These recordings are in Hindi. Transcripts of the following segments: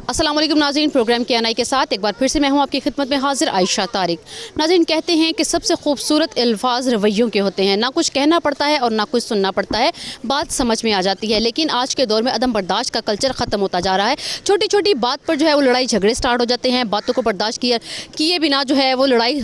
अस्सलाम वालेकुम नाज़रीन, प्रोग्राम के के साथ एक बार फिर से मैं हूं आपकी खिदमत में हाजिर आयशा तारिक। नाज़रीन, कहते हैं कि सबसे खूबसूरत अल्फाज रवैयों के होते हैं, ना कुछ कहना पड़ता है और ना कुछ सुनना पड़ता है, बात समझ में आ जाती है। लेकिन आज के दौर में अदम बर्दाश्त का कल्चर ख़त्म होता जा रहा है। छोटी छोटी बात पर जो है वो लड़ाई झगड़े स्टार्ट हो जाते हैं, बातों को बर्दाश्त किए बिना जो है वो लड़ाई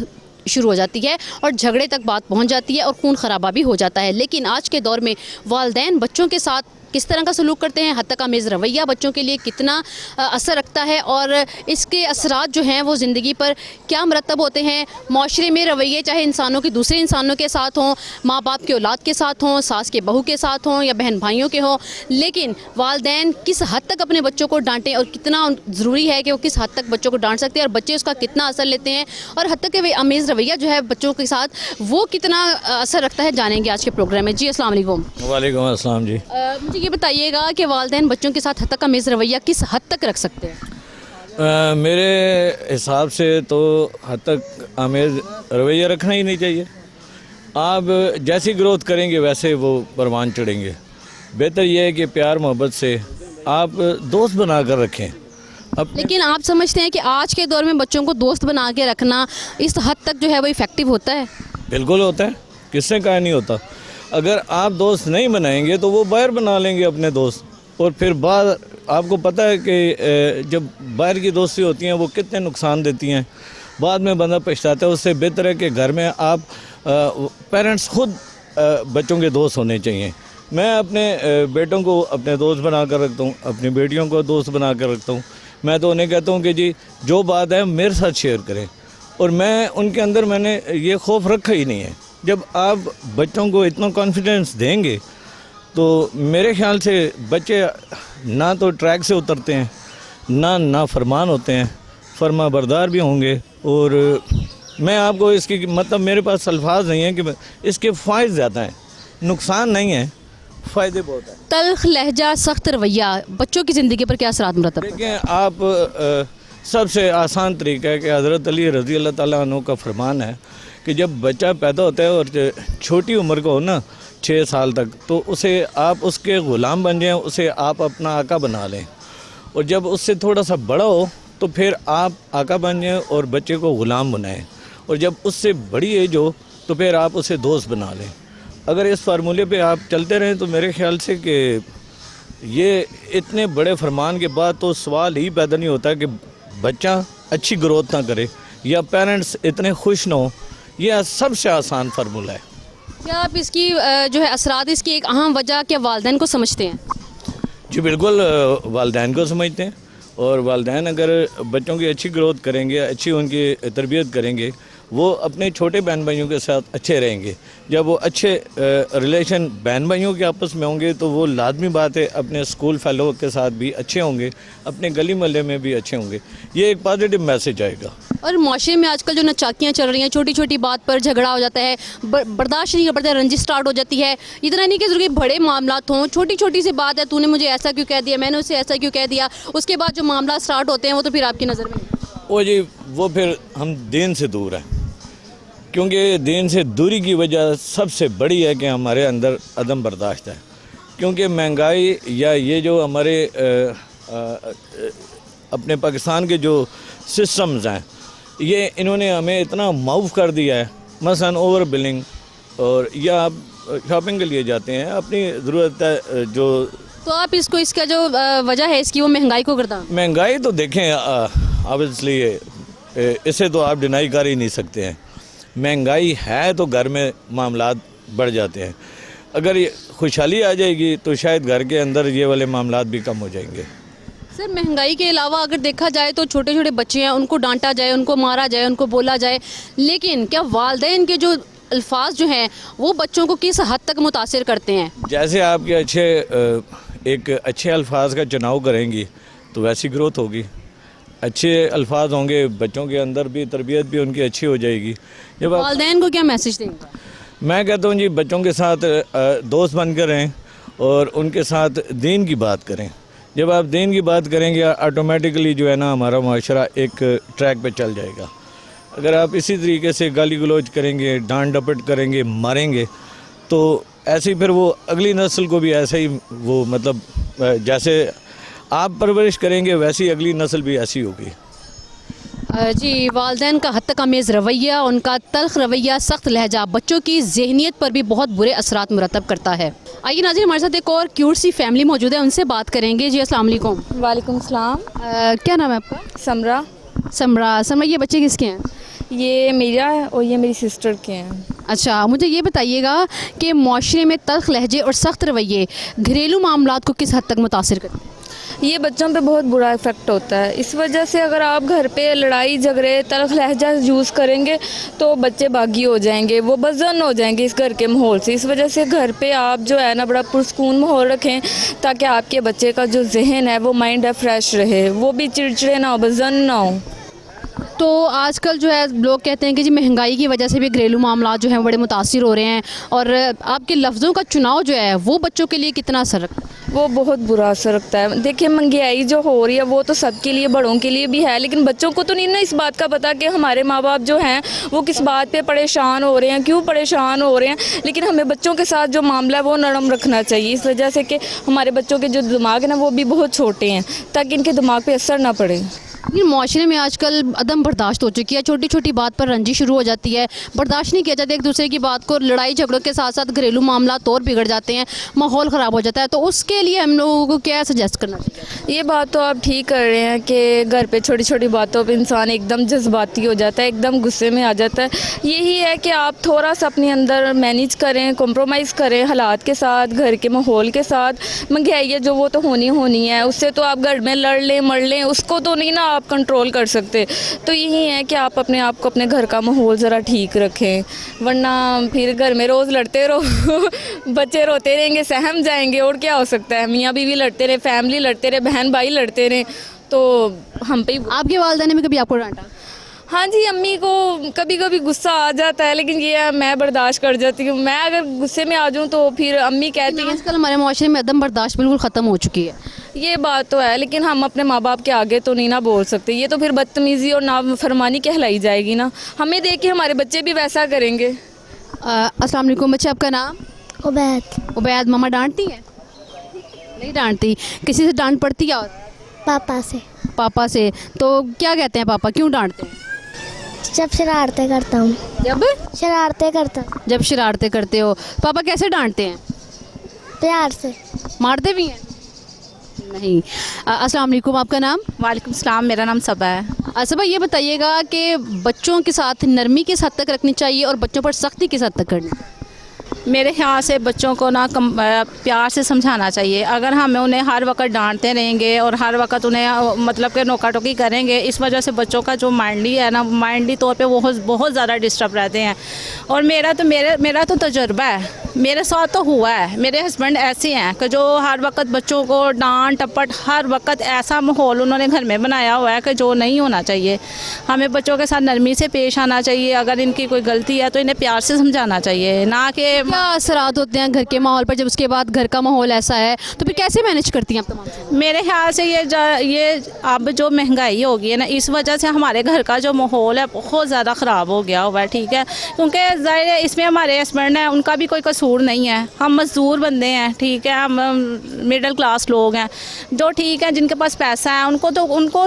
शुरू हो जाती है और झगड़े तक बात पहुंच जाती है और खून खराबा भी हो जाता है। लेकिन आज के दौर में वालिदैन बच्चों के साथ किस तरह का सलूक करते हैं, हद तक आमेज़ रवैया बच्चों के लिए कितना असर रखता है और इसके असरात जो हैं वो ज़िंदगी पर क्या मरतब होते हैं। माशरे में रवैये चाहे इंसानों के दूसरे इंसानों के साथ हों, माँ बाप के औलाद के साथ हों, सास के बहू के साथ हों या बहन भाइयों के हों, लेकिन वालिदैन किस हद तक अपने बच्चों को डांटें और कितना ज़रूरी है कि वो किस हद तक बच्चों को डांट सकते हैं और बच्चे उसका कितना असर लेते हैं और हद तक के आमेज़ रवैया जो है बच्चों के साथ वो कितना असर रखता है, जानेंगे आज के प्रोग्राम में। जी अस्सलाम वालेकुम। वालेकुम अस्सलाम जी। मुझे ये बताइएगा कि वालिदैन बच्चों के साथ हद तक आमेज़ रवैया किस हद तक रख सकते हैं? मेरे हिसाब से तो हद तक आमेज़ रवैया रखना ही नहीं चाहिए। आप जैसी ग्रोथ करेंगे वैसे वो परवान चढ़ेंगे। बेहतर यह है कि प्यार मोहब्बत से आप दोस्त बना कर रखें। लेकिन आप समझते हैं कि आज के दौर में बच्चों को दोस्त बना के रखना इस हद तक जो है वो इफ़ेक्टिव होता है? बिल्कुल होता है, किसने कहा नहीं होता। अगर आप दोस्त नहीं बनाएंगे तो वो बाहर बना लेंगे अपने दोस्त, और फिर बाद आपको पता है कि जब बाहर की दोस्ती होती हैं वो कितने नुकसान देती हैं, बाद में बंदा पछताता है। उससे बेहतर है कि घर में आप पेरेंट्स खुद बच्चों के दोस्त होने चाहिए। मैं अपने बेटों को अपने दोस्त बना कर रखता हूँ, अपनी बेटियों को दोस्त बना कर रखता हूँ। मैं तो उन्हें कहता हूँ कि जी जो बात है मेरे साथ शेयर करें, और मैं उनके अंदर मैंने ये खौफ रखा ही नहीं है। जब आप बच्चों को इतना कॉन्फिडेंस देंगे तो मेरे ख्याल से बच्चे ना तो ट्रैक से उतरते हैं, ना फरमान होते हैं, फरमा बरदार भी होंगे। और मैं आपको इसकी मतलब मेरे पास अल्फाज नहीं है कि इसके फ़ायदे ज़्यादा हैं, नुकसान नहीं है, फ़ायदे बहुत हैं। तल्ख लहजा, सख्त रवैया बच्चों की ज़िंदगी पर क्या असरात मरतब? देखें आप, सबसे आसान तरीका है कि हज़रत अली रज़ी अल्लाह ताला अन्हु का फरमान है कि जब बच्चा पैदा होता है और छोटी उम्र का हो ना 6 साल तक, तो उसे आप उसके ग़ुलाम बन जाएं, उसे आप अपना आका बना लें। और जब उससे थोड़ा सा बड़ा हो तो फिर आप आका बन जाएं और बच्चे को ग़ुलाम बनाएं। और जब उससे बड़ी एज हो तो फिर आप उसे दोस्त बना लें। अगर इस फार्मूले पे आप चलते रहें तो मेरे ख्याल से कि ये इतने बड़े फरमान के बाद तो सवाल ही पैदा नहीं होता कि बच्चा अच्छी ग्रोथ ना करे या पेरेंट्स इतने खुश ना हो। यह सबसे आसान फार्मूला है। क्या आप इसकी जो है असरात, इसकी एक अहम वजह क्या वालिदैन को समझते हैं? जी बिल्कुल, वालिदैन को समझते हैं। और वालिदैन अगर बच्चों की अच्छी ग्रोथ करेंगे, अच्छी उनकी तरबियत करेंगे, वो अपने छोटे बहन भाइयों के साथ अच्छे रहेंगे। जब वो अच्छे रिलेशन बहन भाइयों के आपस में होंगे तो वो लाजमी बात है अपने स्कूल फेलो के साथ भी अच्छे होंगे, अपने गली मोहल्ले में भी अच्छे होंगे। ये एक पॉजिटिव मैसेज आएगा। और माशरे में आजकल जो नचाकियाँ चल रही हैं, छोटी छोटी बात पर झगड़ा हो जाता है, बर्दाश्त नहीं कर पाता, रंजिश स्टार्ट हो जाती है। इतना नहीं कि ज़रूरी बड़े मामलात हों, छोटी छोटी सी बात है, तूने मुझे ऐसा क्यों कह दिया, मैंने उसे ऐसा क्यों कह दिया, उसके बाद जो मामला स्टार्ट होते हैं वो तो फिर आपकी नज़र में वो जी वो फिर हम दीन से दूर हैं, क्योंकि दीन से दूरी की वजह सबसे बड़ी है कि हमारे अंदर अदम बर्दाश्त है। क्योंकि महंगाई या ये जो हमारे अपने पाकिस्तान के जो सिस्टम्स हैं, ये इन्होंने हमें इतना माउफ कर दिया है। मसलन ओवर बिलिंग, और या आप शॉपिंग के लिए जाते हैं, अपनी ज़रूरत है जो, तो आप इसको, इसका जो वजह है इसकी, वो महंगाई को करता? महंगाई तो देखें ऑब्वियसली इसे तो आप डिनाई कर ही नहीं सकते हैं। महंगाई है तो घर में मामलात बढ़ जाते हैं। अगर ये खुशहाली आ जाएगी तो शायद घर के अंदर ये वाले मामलात भी कम हो जाएंगे। सर, महंगाई के अलावा अगर देखा जाए तो छोटे छोटे बच्चे हैं, उनको डांटा जाए, उनको मारा जाए, उनको बोला जाए, लेकिन क्या वालिदैन के जो अल्फाज जो हैं वो बच्चों को किस हद तक मुतासिर करते हैं? जैसे आपके एक अच्छे अल्फाज का चुनाव करेंगी तो वैसी ग्रोथ होगी। अच्छे अल्फाज होंगे, बच्चों के अंदर भी तरबियत भी उनकी अच्छी हो जाएगी। जब वालिदैन को क्या मैसेज देंगे? मैं कहता हूँ जी बच्चों के साथ दोस्त बनकर रहें और उनके साथ दीन की बात करें। जब आप दीन की बात करेंगे ऑटोमेटिकली जो है ना हमारा माशरा एक ट्रैक पे चल जाएगा। अगर आप इसी तरीके से गाली गलौज करेंगे, डांट डपट करेंगे, मारेंगे, तो ऐसे ही फिर वो अगली नस्ल को भी ऐसे ही वो मतलब जैसे आप परवरिश करेंगे वैसी अगली नस्ल भी ऐसी होगी। जी, वालिदैन का हद तक अमेज़ रवैया, उनका तल्ख़ रवैया, सख्त लहजा बच्चों की ज़हनियत पर भी बहुत बुरे असरात मुरतब करता है। आइए नाज़रीन, हमारे साथ एक और क्यूट सी फैमिली मौजूद है, उनसे बात करेंगे। जी अस्सलाम वालेकुम। वालेकुम सलाम। क्या नाम है आपका? समरा। समरा, ये बच्चे किसके हैं? ये मेरा है और ये मेरी सिस्टर के हैं। अच्छा, मुझे ये बताइएगा कि माशरे में तल्ख़ लहजे और सख्त रवैये घरेलू मामलात को किस हद तक मुतासिर करते हैं? ये बच्चों पे बहुत बुरा इफ़ेक्ट होता है। इस वजह से अगर आप घर पे लड़ाई झगड़े तल्ख़ लहजा यूज़ करेंगे तो बच्चे बागी हो जाएंगे, वो बज़न हो जाएंगे इस घर के माहौल से। इस वजह से घर पे आप जो है ना बड़ा पुरसकून माहौल रखें, ताकि आपके बच्चे का जो जहन है वो माइंड है फ्रेश रहे, वो भी चिड़चिड़े ना हो, बज़न ना हो। तो आजकल जो है लोग कहते हैं कि जी महंगाई की वजह से भी घरेलू मामलात जो हैं बड़े मुतासिर हो रहे हैं, और आपके लफ्ज़ों का चुनाव जो है वो बच्चों के लिए कितना असर रखता है? वो बहुत बुरा असर रखता है। देखिए, महंगाई जो हो रही है वो तो सबके लिए, बड़ों के लिए भी है, लेकिन बच्चों को तो नहीं ना इस बात का पता कि हमारे माँ बाप जो हैं वो किस बात पे परेशान हो रहे हैं, क्यों परेशान हो रहे हैं। लेकिन हमें बच्चों के साथ जो मामला है वो नरम रखना चाहिए, इस वजह से कि हमारे बच्चों के जो दिमाग है ना वो भी बहुत छोटे हैं, ताकि इनके दिमाग पे असर ना पड़े। लेकिन माशरे में आजकल अदम बर्दाश्त हो चुकी है, छोटी छोटी बात पर रंजिश शुरू हो जाती है, बर्दाश्त नहीं किया जाता एक दूसरे की बात को, लड़ाई झगड़ों के साथ साथ घरेलू मामलात और बिगड़ जाते हैं, माहौल ख़राब हो जाता है। तो उसके लिए हम लोगों को क्या सजेस्ट करना चाहिए? ये बात तो आप ठीक कर रहे हैं कि घर पे छोटी छोटी बातों पे इंसान एकदम जज्बाती हो जाता है, एकदम गुस्से में आ जाता है। यही है कि आप थोड़ा सा अपने अंदर मैनेज करें, कॉम्प्रोमाइज़ करें हालात के साथ, घर के माहौल के साथ। महंगाई जो वो तो होनी है, उससे तो आप घर में लड़ लें मर लें, उसको तो नहीं ना आप कंट्रोल कर सकते। तो यही है कि आप अपने आप को, अपने घर का माहौल ज़रा ठीक रखें, वरना फिर घर में रोज़ लड़ते रहो बच्चे रोते रहेंगे, सहम जाएंगे, और क्या हो सकता है। मियाँ बीवी लड़ते रहे, फैमिली लड़ते रहे, बहन भाई लड़ते रहे, तो हम पे आपके वालिदैन ने कभी आपको डांटा? हाँ जी, अम्मी को कभी कभी गुस्सा आ जाता है, लेकिन ये है मैं बर्दाश्त कर जाती हूँ। मैं अगर गुस्से में आ जाऊँ तो फिर अम्मी कहती हैं। आजकल हमारे माशरे में अदम बर्दाश्त बिल्कुल ख़त्म हो चुकी है। ये बात तो है, लेकिन हम अपने माँ बाप के आगे तो नहीं ना बोल सकते, ये तो फिर बदतमीज़ी और नाफरमानी कहलाई जाएगी ना। हमें देख के हमारे बच्चे भी वैसा करेंगे। अस्सलाम वालेकुम बच्चे, आपका नाम? उबैद। उबैद, मामा डांटती है? नहीं डांटती, किसी से डांट पड़ती है? और पापा से। पापा से? तो क्या कहते हैं पापा, क्यों डांटते हैं? जब शरारतें करता हूँ। जब शरारतें करते हो। पापा कैसे डांटते हैं? प्यार से। मारते भी हैं? नहीं। अस्सलाम वालेकुम, आपका नाम? वालेकुम सलाम, मेरा नाम सबा है। सबा, ये बताइएगा कि बच्चों के साथ नरमी किस हद तक रखनी चाहिए और बच्चों पर सख्ती किस हद तक करनी? मेरे ख्याल से बच्चों को ना प्यार से समझाना चाहिए। अगर हम उन्हें हर वक्त डांटते रहेंगे और हर वक्त उन्हें मतलब कि नोका टोकी करेंगे, इस वजह से बच्चों का जो माइंडली है ना, माइंडली तौर पे वो बहुत ज़्यादा डिस्टर्ब रहते हैं। और मेरा तो तजुर्बा है, मेरे साथ तो हुआ है। मेरे हस्बैंड ऐसे हैं कि जो हर वक्त बच्चों को डांट टपट, हर वक्त ऐसा माहौल उन्होंने घर में बनाया हुआ है कि जो नहीं होना चाहिए। हमें बच्चों के साथ नरमी से पेश आना चाहिए। अगर इनकी कोई गलती है तो इन्हें प्यार से समझाना चाहिए, ना कि क्या असरात होते हैं घर के माहौल पर जब उसके बाद घर का माहौल ऐसा है, तो फिर कैसे मैनेज करती हैं आप तमाम? मेरे ख्याल से ये अब जो महंगाई हो गई है ना, इस वजह से हमारे घर का जो माहौल है बहुत ज़्यादा ख़राब हो गया हुआ है, ठीक है। क्योंकि ज़ाहिर है इसमें हमारे हस्बैंड हैं, उनका भी कोई कसूर नहीं है। हम मज़दूर बंदे हैं, ठीक है, हम मिडिल क्लास लोग हैं, जो ठीक है जिनके पास पैसा है उनको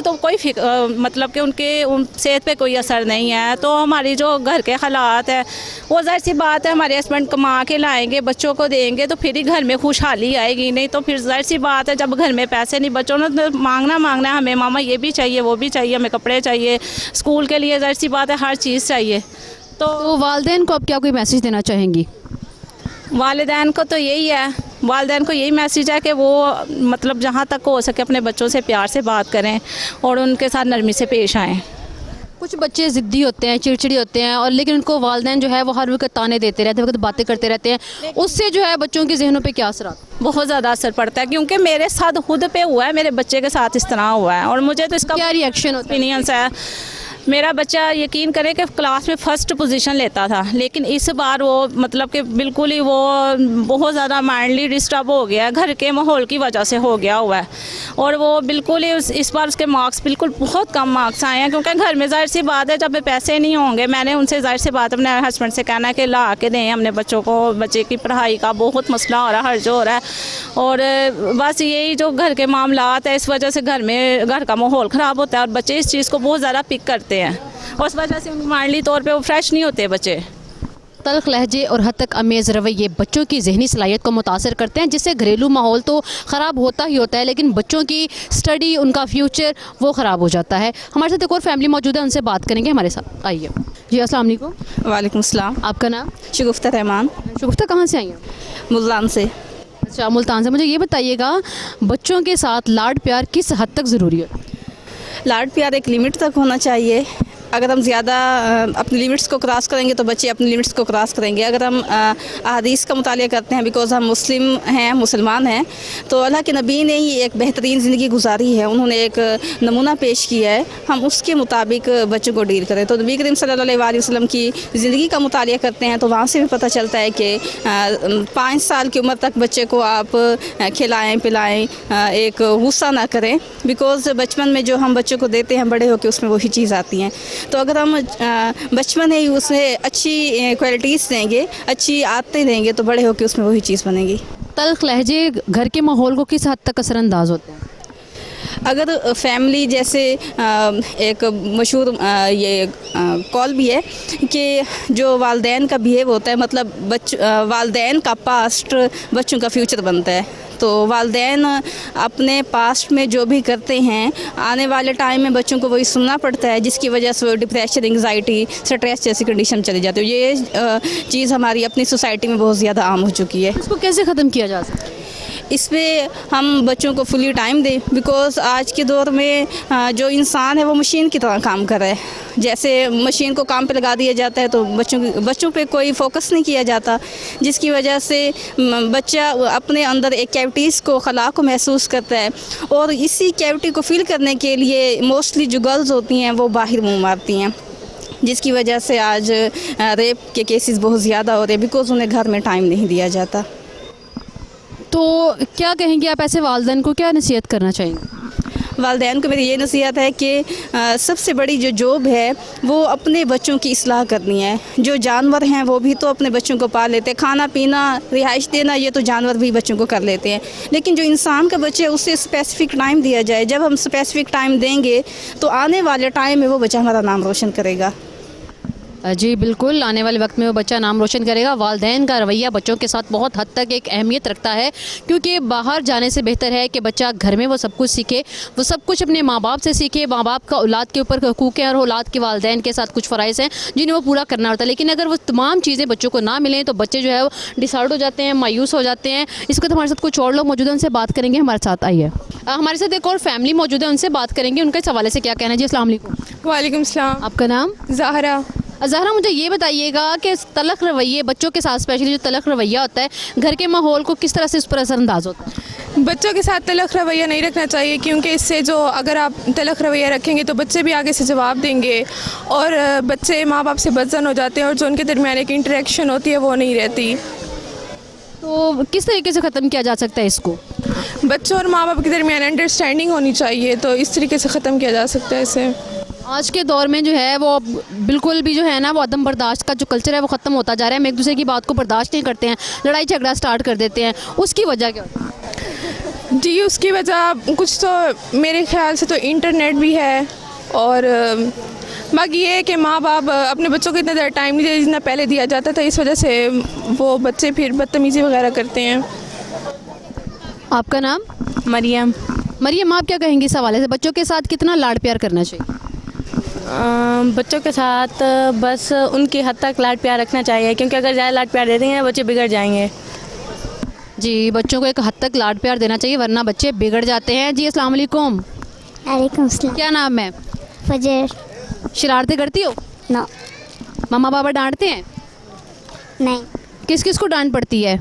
तो कोई मतलब कि उनके सेहत पे कोई असर नहीं है। तो हमारी जो घर के हालात है वो ज़ाहिर सी बात है, हमारे हस्बैंड कमा के लाएंगे, बच्चों को देंगे तो फिर ही घर में खुशहाली आएगी। नहीं तो फिर ज़ाहिर सी बात है जब घर में पैसे नहीं, बच्चों ने तो मांगना है हमें, मामा ये भी चाहिए वो भी चाहिए, हमें कपड़े चाहिए, स्कूल के लिए ज़ाहिर सी बात है हर चीज़ चाहिए। तो वालिदैन को आप क्या कोई मैसेज देना चाहेंगी? वालिदैन को तो यही है, वालिदैन को यही मैसेज है कि वो मतलब जहाँ तक हो सके अपने बच्चों से प्यार से बात करें और उनके साथ नरमी से पेश आएँ। कुछ बच्चे ज़िद्दी होते हैं, चिड़चिड़ी होते हैं, और लेकिन उनको वालिदैन जो है वो हर वक्त ताने देते रहते हैं, वक्त बातें करते रहते हैं, उससे जो है बच्चों के जहनों पे क्या असर आता है? बहुत ज़्यादा असर पड़ता है, क्योंकि मेरे साथ खुद पे हुआ है, मेरे बच्चे के साथ इस तरह हुआ है और मुझे तो इसका क्या रिएक्शन होता है? ओपिनियंस है। मेरा बच्चा यकीन करें कि क्लास में फ़र्स्ट पोजीशन लेता था, लेकिन इस बार वो मतलब कि बिल्कुल ही वो बहुत ज़्यादा माइंडली डिस्टर्ब हो गया, घर के माहौल की वजह से हो गया हुआ है। और वो बिल्कुल ही इस बार उसके मार्क्स बिल्कुल बहुत कम मार्क्स आए हैं, क्योंकि घर में ज़ाहिर सी बात है जब पैसे नहीं होंगे, मैंने उनसे ज़ाहिर सी बात अपने हस्बैंड से कहना है कि ला के दें हमने बच्चों को, बच्चे की पढ़ाई का बहुत मसला हो रहा है, हर्ज हो रहा है। और बस यही जो घर के मामलात है, इस वजह से घर का माहौल ख़राब होता है और बच्चे इस चीज़ को बहुत ज़्यादा पिक करते हैं और उस वजह से माइंडली तौर पे वो फ्रेश नहीं होते बच्चे। तल्ख लहजे और हद तक अमेज़ रवैये बच्चों की जहनी सलाहियत को मुतासर करते हैं, जिससे घरेलू माहौल तो ख़राब होता ही होता है, लेकिन बच्चों की स्टडी, उनका फ्यूचर वो ख़राब हो जाता है। हमारे साथ एक और फैमिली मौजूद है, उनसे बात करेंगे। हमारे साथ आइए जी। अस्सलाम वालेकुम। वालेकुम सलाम। आपका नाम? शगुफ्ता रहमान। शगुफ्ता, कहाँ से आई हैं? मुल्तान से। अच्छा, मुल्तान से। मुझे ये बताइएगा, बच्चों के साथ लाड प्यार किस हद तक ज़रूरी है? लाड प्यार एक लिमिट तक होना चाहिए। अगर हम ज़्यादा अपनी लिमिट्स को क्रॉस करेंगे तो बच्चे अपनी लिमिट्स को क्रॉस करेंगे। अगर हम अहादीस का मुतालिया करते हैं, बिकॉज़ हम मुस्लिम हैं, मुसलमान हैं, तो अल्लाह के नबी ने ही एक बेहतरीन ज़िंदगी गुजारी है, उन्होंने एक नमूना पेश किया है, हम उसके मुताबिक बच्चों को डील करें। तो नबी करीम सल्लल्लाहु अलैहि वसल्लम की ज़िंदगी का मुतालिया करते हैं तो वहाँ से भी पता चलता है कि 5 साल की उम्र तक बच्चे को आप खिलाएँ पिलाएँ, एक गुस्सा ना करें, बिकॉज़ बचपन में जो हम बच्चों को देते हैं बड़े होकर उसमें वही चीज़ आती हैं। तो अगर हम बचपन ही उसमें अच्छी क्वालिटीज़ देंगे, अच्छी आदतें देंगे, तो बड़े होकर उसमें वही चीज़ बनेगी। तल्ख लहजे घर के माहौल को किस हद तक असरअंदाज होते हैं? अगर फैमिली जैसे एक मशहूर ये कॉल भी है कि जो वालदैन का बिहेव होता है, मतलब वालदैन का पास्ट बच्चों का फ्यूचर बनता है। तो वालदैन अपने पास्ट में जो भी करते हैं, आने वाले टाइम में बच्चों को वही सुनना पड़ता है, जिसकी वजह से वो डिप्रेशन, एंग्जाइटी, स्ट्रेस जैसी कंडीशन में चले जाते हैं। ये चीज़ हमारी अपनी सोसाइटी में बहुत ज़्यादा आम हो चुकी है। इसको कैसे ख़त्म किया जा सकता है? इसमें हम बच्चों को फुली टाइम दें, बिकॉज़ आज के दौर में जो इंसान है वो मशीन की तरह काम कर रहा है। जैसे मशीन को काम पे लगा दिया जाता है तो बच्चों पे कोई फोकस नहीं किया जाता, जिसकी वजह से बच्चा अपने अंदर एक कैविटीज़ को, खला को महसूस करता है और इसी कैविटी को फिल करने के लिए मोस्टली जो गर्ल्स होती हैं वो बाहर मुँह मारती हैं, जिसकी वजह से आज रेप के केसेस बहुत ज़्यादा हो रहे हैं, बिकॉज़ उन्हें घर में टाइम नहीं दिया जाता। तो क्या कहेंगे आप, ऐसे वालिदैन को क्या नसीहत करना चाहेंगे? वालिदैन को मेरी ये नसीहत है कि सबसे बड़ी जो जॉब है वो अपने बच्चों की इस्लाह करनी है। जो जानवर हैं वो भी तो अपने बच्चों को पाल लेते हैं, खाना पीना, रिहाइश देना, ये तो जानवर भी बच्चों को कर लेते हैं, लेकिन जो इंसान का बच्चा है उसे स्पेसिफ़िक टाइम दिया जाए। जब हम स्पेसिफ़िक टाइम देंगे तो आने वाले टाइम में वो बच्चा हमारा नाम रोशन करेगा। जी बिल्कुल, आने वाले वक्त में वो बच्चा नाम रोशन करेगा। वालिदैन का रवैया बच्चों के साथ बहुत हद तक एक अहमियत रखता है, क्योंकि बाहर जाने से बेहतर है कि बच्चा घर में वो सब कुछ सीखे, वो सब कुछ अपने माँ बाप से सीखे। माँ बाप का औलाद के ऊपर हकूक़ है और औलाद के वालिदैन के साथ कुछ फ़राइज़ हैं जिन्हें वो पूरा करना होता है, लेकिन अगर वो तमाम चीज़ें बच्चों को ना मिलें तो बच्चे जो है वो डिसाइड हो जाते हैं, मायूस हो जाते हैं। इस वक्त हमारे साथ कुछ और लोग मौजूद हैं, उनसे बात करेंगे। हमारे साथ आइए। हमारे साथ एक और फैमिली मौजूद है, उनसे बात करेंगे, उनके इस हवाले से क्या कहना है। जी अस्सलाम वालेकुम। वालेकुम सलाम। आपका नाम? ज़हरा। ज़हरा, मुझे ये बताइएगा कि तलख रवैये बच्चों के साथ, स्पेशली जो तलख रवैया होता है, घर के माहौल को किस तरह से उस पर असरअंदाज होता है? बच्चों के साथ तलख रवैया नहीं रखना चाहिए, क्योंकि इससे जो अगर आप तलख रवैया रखेंगे तो बच्चे भी आगे से जवाब देंगे और बच्चे माँ बाप से बदजन हो जाते हैं और जो उनके दरमियान एक इंटरेक्शन होती है वो नहीं रहती। तो किस तरीके से ख़त्म किया जा सकता है इसको? बच्चों और माँ बाप के दरमियान अंडरस्टैंडिंग होनी चाहिए, तो इस तरीके से ख़त्म किया जा सकता है इसे। आज के दौर में जो है वो बिल्कुल भी जो है ना, वो अदम बर्दाश्त का जो कल्चर है वो ख़त्म होता जा रहा है। हम एक दूसरे की बात को बर्दाश्त नहीं करते हैं, लड़ाई झगड़ा स्टार्ट कर देते हैं। उसकी वजह क्या होती है? जी उसकी वजह कुछ तो मेरे ख्याल से तो इंटरनेट भी है, और बाकी ये है कि माँ बाप अपने बच्चों को इतना ज़्यादा टाइम नहीं देते जितना पहले दिया जाता था, इस वजह से वो बच्चे फिर बदतमीज़ी वगैरह करते हैं। आपका नाम? मरियम। मरियम, आप क्या कहेंगी इस हवाले से, बच्चों के साथ कितना लाड प्यार करना चाहिए? बच्चों के साथ बस उनकी हद तक लाड प्यार रखना चाहिए, क्योंकि अगर ज़्यादा लाड प्यार दे देंगे बच्चे बिगड़ जाएंगे। जी, बच्चों को एक हद तक लाड प्यार देना चाहिए, वरना बच्चे बिगड़ जाते हैं। जी अस्सलाम वालेकुम। वालेकुम सलाम। क्या नाम है? फजर। शरारतें करती हो? नो। मम्मा पापा डांटते हैं? नहीं। किस किस को डांट पड़ती है?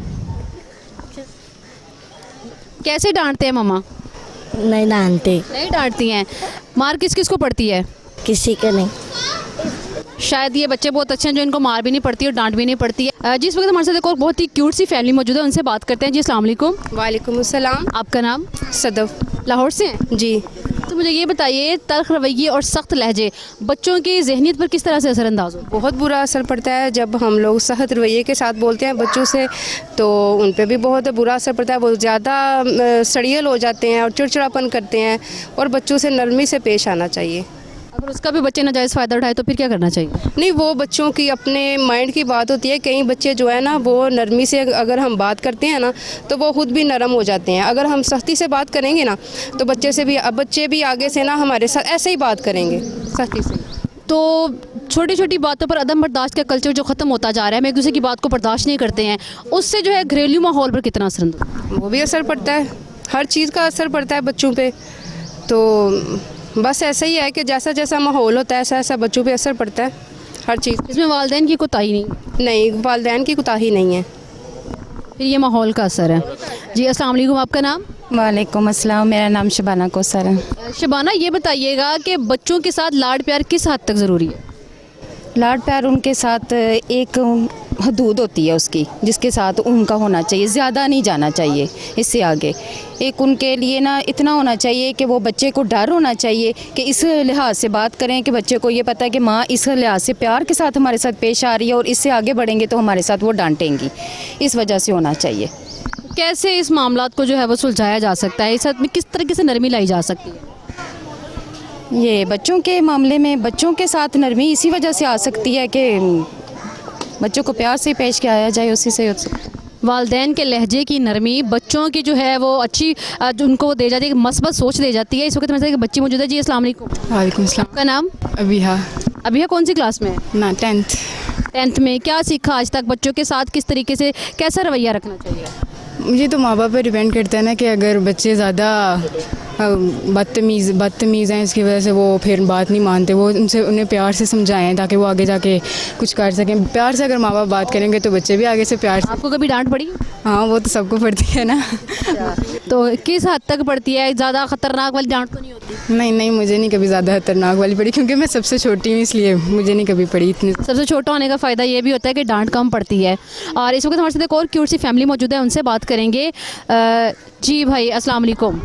कैसे डांटते हैं मम्मा? नहीं डांटते। नहीं डांटती हैं। मार किस किस को पड़ती है? किसी के नहीं। शायद ये बच्चे बहुत अच्छे हैं जो इनको मार भी नहीं पड़ती और डांट भी नहीं पड़ती है। जिस वक्त हमारे साथ एक और बहुत ही क्यूट सी फैमिली मौजूद है, उनसे बात करते हैं। जी अस्सलाम वालेकुम। वालेकुम अस्सलाम। आपका नाम? सदफ। लाहौर से हैं? जी। तो मुझे ये बताइए, तल्ख रवैये और सख्त लहजे बच्चों की जहनीत पर किस तरह से असरअंदाज होते हैं? बहुत बुरा असर पड़ता है। जब हम लोग सख्त रवैये के साथ बोलते हैं बच्चों से तो उन पे भी बहुत बुरा असर पड़ता है। वो ज़्यादा सड़ियल हो जाते हैं और चिड़चिड़ापन करते हैं, और बच्चों से नरमी से पेश आना चाहिए। अगर उसका भी बच्चे नाजायज़ फ़ायदा उठाए तो फिर क्या करना चाहिए? नहीं, वो बच्चों की अपने माइंड की बात होती है। कई बच्चे जो है ना, वो नरमी से अगर हम बात करते हैं ना तो वो खुद भी नरम हो जाते हैं। अगर हम सख्ती से बात करेंगे ना तो बच्चे भी आगे से ना हमारे साथ ऐसे ही बात करेंगे, सख्ती से। तो छोटी छोटी बातों पर अदम बर्दाश्त का कल्चर जो ख़त्म होता जा रहा है, हम एक दूसरे की बात को बर्दाश्त नहीं करते हैं, उससे जो है घरेलू माहौल पर कितना असर होता है? वो भी असर पड़ता है, हर चीज़ का असर पड़ता है बच्चों पे। तो बस ऐसा ही है कि जैसा जैसा माहौल होता है ऐसा ऐसा बच्चों पे असर पड़ता है, हर चीज़। इसमें वालिदैन की कोताही नहीं, वालिदैन की कोताही नहीं है, फिर ये माहौल का असर है। जी अस्सलाम वालेकुम, आपका नाम? वालेकुम अस्सलाम, मेरा नाम शबाना कौसर है। शबाना, ये बताइएगा कि बच्चों के साथ लाड प्यार किस हद तक ज़रूरी है? लाड प्यार उनके साथ एक हदूद होती है उसकी, जिसके साथ उनका होना चाहिए, ज़्यादा नहीं जाना चाहिए इससे आगे। एक उनके लिए ना इतना होना चाहिए कि वो बच्चे को डर होना चाहिए कि इस लिहाज से बात करें कि बच्चे को ये पता है कि माँ इस लिहाज से प्यार के साथ हमारे साथ पेश आ रही है और इससे आगे बढ़ेंगे तो हमारे साथ वो डांटेंगी, इस वजह से होना चाहिए। कैसे इस मामलात को जो है वो सुलझाया जा सकता है? इस हद में किस तरीके से नरमी लाई जा सकती है? ये बच्चों के मामले में बच्चों के साथ नरमी इसी वजह से आ सकती है कि बच्चों को प्यार से पेश किया जाए, उसी से वालिदैन के लहजे की नरमी बच्चों की जो है वो अच्छी उनको दे जाती है, मस्बत सोच दे जाती है। इस वक्त मेरे साथ एक बच्ची मौजूद है। जी अस्सलाम वालेकुम। वालेकुम सलाम। आपका नाम? अबिहा। अबिहा कौन सी क्लास में है? ना 10th। 10th में। क्या सीखा आज तक? बच्चों के साथ किस तरीके से कैसा रवैया रखना चाहिए? मुझे तो माँ बाप पर डिपेंड करता है ना, कि अगर बच्चे ज़्यादा बदतमीज़ हैं, इसकी वजह से वो फिर बात नहीं मानते, वो उन्हें प्यार से समझाएं ताकि वो आगे जाके कुछ कर सकें। प्यार से अगर माँ बाप बात करेंगे तो बच्चे भी आगे से प्यार से। आपको कभी डांट पड़ी? हाँ, वो तो सबको पड़ती है ना। तो किस हद तक पड़ती है? ज़्यादा ख़तरनाक वाली डांट तो नहीं होती? नहीं, मुझे नहीं कभी ज़्यादा खतरनाक वाली पड़ी, क्योंकि मैं सबसे छोटी हूँ, इसलिए मुझे नहीं कभी पड़ी इतनी। सबसे छोटा होने का फ़ायदा ये भी होता है कि डांट कम पड़ती है। और इस वक्त हमारे साथ एक और क्यूट सी फैमिली मौजूद है, उनसे बात करेंगे। जी भाई अस्सलाम वालेकुम।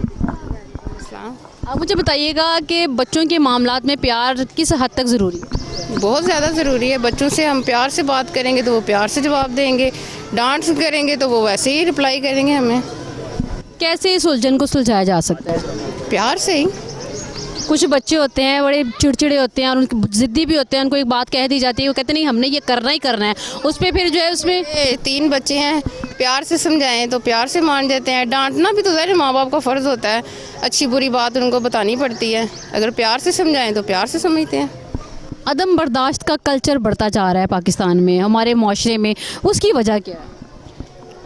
आप मुझे बताइएगा कि बच्चों के मामलात में प्यार किस हद तक ज़रूरी है? बहुत ज़्यादा ज़रूरी है। बच्चों से हम प्यार से बात करेंगे तो वो प्यार से जवाब देंगे, डांट करेंगे तो वो वैसे ही रिप्लाई करेंगे हमें। कैसे इस उलझन को सुलझाया जा सकता है? प्यार से ही। कुछ बच्चे होते हैं बड़े चिड़चिड़े होते हैं और उनके ज़िद्दी भी होते हैं, उनको एक बात कह दी जाती है, वो कहते नहीं हमने ये करना ही करना है, उस पर फिर जो है उसमें 3 बच्चे हैं, प्यार से समझाएं तो प्यार से मान जाते हैं। डांटना भी तो ज़ाहिर माँ बाप का फ़र्ज़ होता है, अच्छी बुरी बात उनको बतानी पड़ती है। अगर प्यार से समझाएं तो प्यार से समझते हैं। अदम बर्दाश्त का कल्चर बढ़ता जा रहा है पाकिस्तान में, हमारे माशरे में, उसकी वजह क्या है?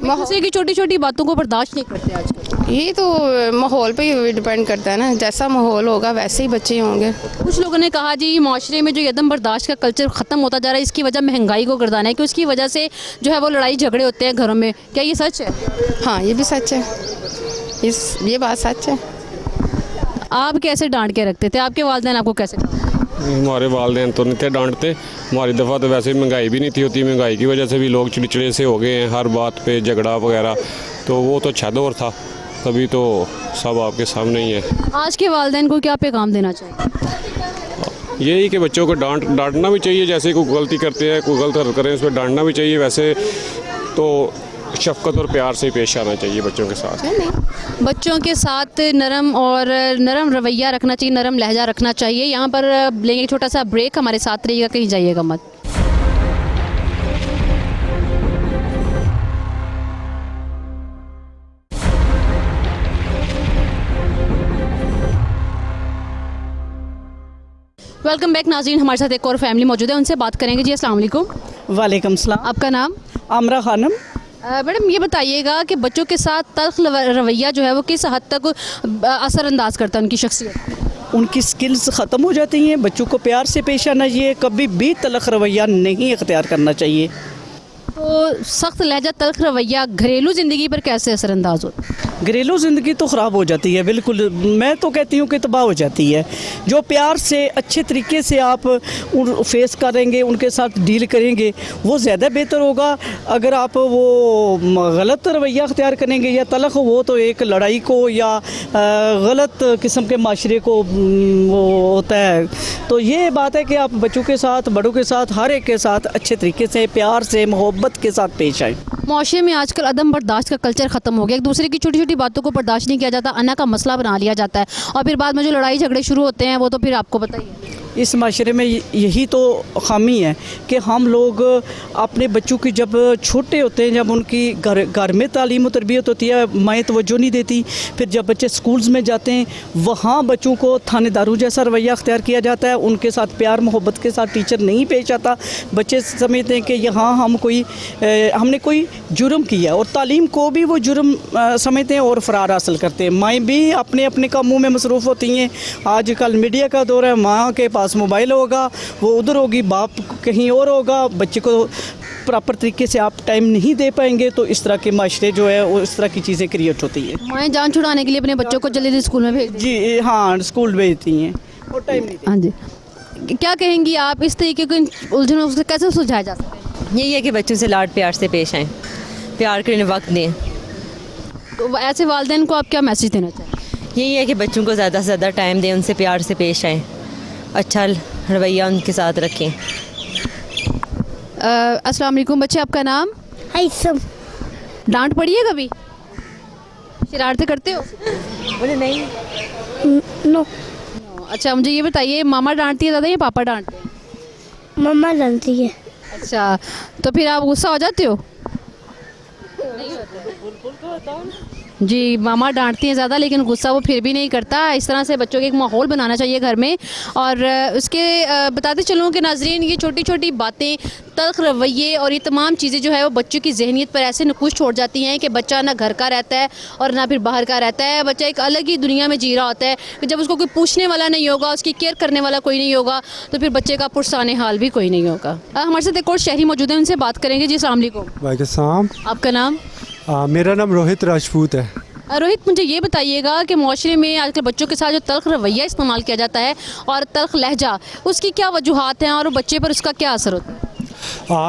दूसरे की छोटी छोटी बातों को बर्दाश्त नहीं करते आजकल। ये तो माहौल पे ही डिपेंड करता है ना, जैसा माहौल होगा वैसे ही बच्चे होंगे। कुछ लोगों ने कहा जी माशरे में जो अदम बर्दाश्त का कल्चर ख़त्म होता जा रहा है, इसकी वजह महंगाई को गर्दाना है, कि उसकी वजह से जो है वो लड़ाई झगड़े होते हैं घरों में। क्या ये सच है? हाँ, ये भी सच है, ये बात सच है। आप कैसे डांट के रखते थे? आपके वालिदैन आपको कैसे? हमारे वालिदैन तो नहीं थे डांटते। हमारी दफ़ा तो वैसे महंगाई भी नहीं थी होती, महंगाई की वजह से भी लोग चिड़चिड़े से हो गए हैं, हर बात पे झगड़ा वगैरह। तो वो तो अच्छा दौर था, तभी तो सब आपके सामने ही है। आज के वालिदैन को क्या पैगाम देना चाहिए? यही कि बच्चों को डांटना भी चाहिए, जैसे कोई गलती करते हैं, कोई गलत हरकत करें उस पर डांटना भी चाहिए। वैसे तो शफ़क़त और प्यार से पेश आना चाहिए बच्चों के साथ। बच्चों के साथ नरम रवैया रखना चाहिए, नरम लहजा रखना चाहिए। यहाँ पर लेंगे छोटा सा ब्रेक, हमारे साथ रहिएगा, कहीं जाइएगा मत। वेलकम बैक नाज़रीन, हमारे साथ एक और फैमिली मौजूद है, उनसे बात करेंगे। जी अस्सलाम वालेकुम। वालेकुम सलाम। आपका नाम? आमरा खानम। मैडम ये बताइएगा कि बच्चों के साथ तल्ख रवैया जो है वो किस हद तक असरअंदाज करता है उनकी शख्सियत? उनकी स्किल्स ख़त्म हो जाती हैं। बच्चों को प्यार से पेश आना चाहिए, कभी भी तल्ख रवैया नहीं इख्तियार करना चाहिए। तो सख्त लहजा तल्ख रवैया घरेलू ज़िंदगी पर कैसे असरअंदाज होता है? घरेलू ज़िंदगी तो ख़राब हो जाती है, बिल्कुल मैं तो कहती हूँ कि तबाह हो जाती है। जो प्यार से अच्छे तरीके से आप उन फेस करेंगे, उनके साथ डील करेंगे, वो ज़्यादा बेहतर होगा। अगर आप वो गलत रवैया अख्तियार करेंगे या तलख, वो तो एक लड़ाई को या गलत किस्म के माशरे को वो होता है। तो ये बात है कि आप बच्चों के साथ, बड़ों के साथ, हर एक के साथ अच्छे तरीके से, प्यार से, मोहब्बत के साथ पेश आए। माशरे में आजकल अदम बर्दाश्त का कल्चर ख़त्म हो गया। एक दूसरे की छोटी छोटी बातों को बर्दाश्त नहीं किया जाता, अना का मसला बना लिया जाता है और फिर बाद में जो लड़ाई झगड़े शुरू होते हैं वो तो फिर आपको पता ही है। इस माशरे में यही तो खामी है कि हम लोग अपने बच्चों की जब छोटे होते हैं, जब उनकी घर में तालीम और तरबियत होती है, माएँ तवज्जो नहीं देती। फिर जब बच्चे स्कूल्स में जाते हैं, वहाँ बच्चों को थानेदारों जैसा रवैया अख्तियार किया जाता है। उनके साथ प्यार मोहब्बत के साथ टीचर नहीं पेश आता। बच्चे समझते हैं कि यहाँ हमने कोई जुर्म किया और तालीम को भी वो जुर्म समझते हैं और फ़रार हासिल करते हैं। माएँ भी अपने अपने कामों में मसरूफ़ होती हैं। आजकल मीडिया का दौर है, माँ के पास मोबाइल होगा, वो उधर होगी, बाप कहीं और होगा। बच्चे को प्रॉपर तरीके से आप टाइम नहीं दे पाएंगे तो इस तरह के माशरे जो है वो इस तरह की चीज़ें क्रिएट होती है। माएँ जान छुड़ाने के लिए अपने बच्चों को जल्दी स्कूल में भेज जी हाँ, स्कूल भेजती हैं और टाइम नहीं। हाँ जी, क्या कहेंगी आप, इस तरीके के उलझनों से कैसे सुलझाया जा सकता है? यही है कि बच्चों से लाड प्यार से पेश आएँ, प्यार करने वक्त दें। तो ऐसे वालिदैन को आप क्या मैसेज देना चाहें? यही है कि बच्चों को ज़्यादा से ज़्यादा टाइम दें, उनसे प्यार से पेश आएँ, अच्छा रवैया उनके साथ रखें। अस्सलाम वालेकुम बच्चे, आपका नाम? आइसम। डांट पड़ी है कभी? शरारतें करते हो? बोले नहीं। नो। अच्छा, मुझे ये बताइए, मामा डांटती है ज़्यादा या पापा डांटते हैं? मम्मा डांटती है। अच्छा, तो फिर आप गुस्सा हो जाते हो? जी, मामा डांटती हैं ज़्यादा लेकिन गुस्सा वो फिर भी नहीं करता। इस तरह से बच्चों के एक माहौल बनाना चाहिए घर में। और उसके बताते चलूँ कि नाज़रीन, ये छोटी छोटी बातें, तल्ख रवैये और ये तमाम चीज़ें जो है वो बच्चों की जहनीत पर ऐसे नकुश छोड़ जाती हैं कि बच्चा ना घर का रहता है और ना फिर बाहर का रहता है। बच्चा एक अलग ही दुनिया में जी रहा होता है कि जब उसको कोई पूछने वाला नहीं होगा, उसकी केयर करने वाला कोई नहीं होगा, तो फिर बच्चे का पुरसाने हाल भी कोई नहीं होगा। हमारे साथ एक और शहरी मौजूद है, उनसे बात करेंगे। जी अस्सलाम वालेकुम। वालेकुम सलाम। आपका नाम? मेरा नाम रोहित राजपूत है। रोहित, मुझे ये बताइएगा कि माशरे में आजकल बच्चों के साथ जो तल्ख रवैया इस्तेमाल किया जाता है और तल्ख लहजा, उसकी क्या वजूहात हैं और बच्चे पर उसका क्या असर होता है?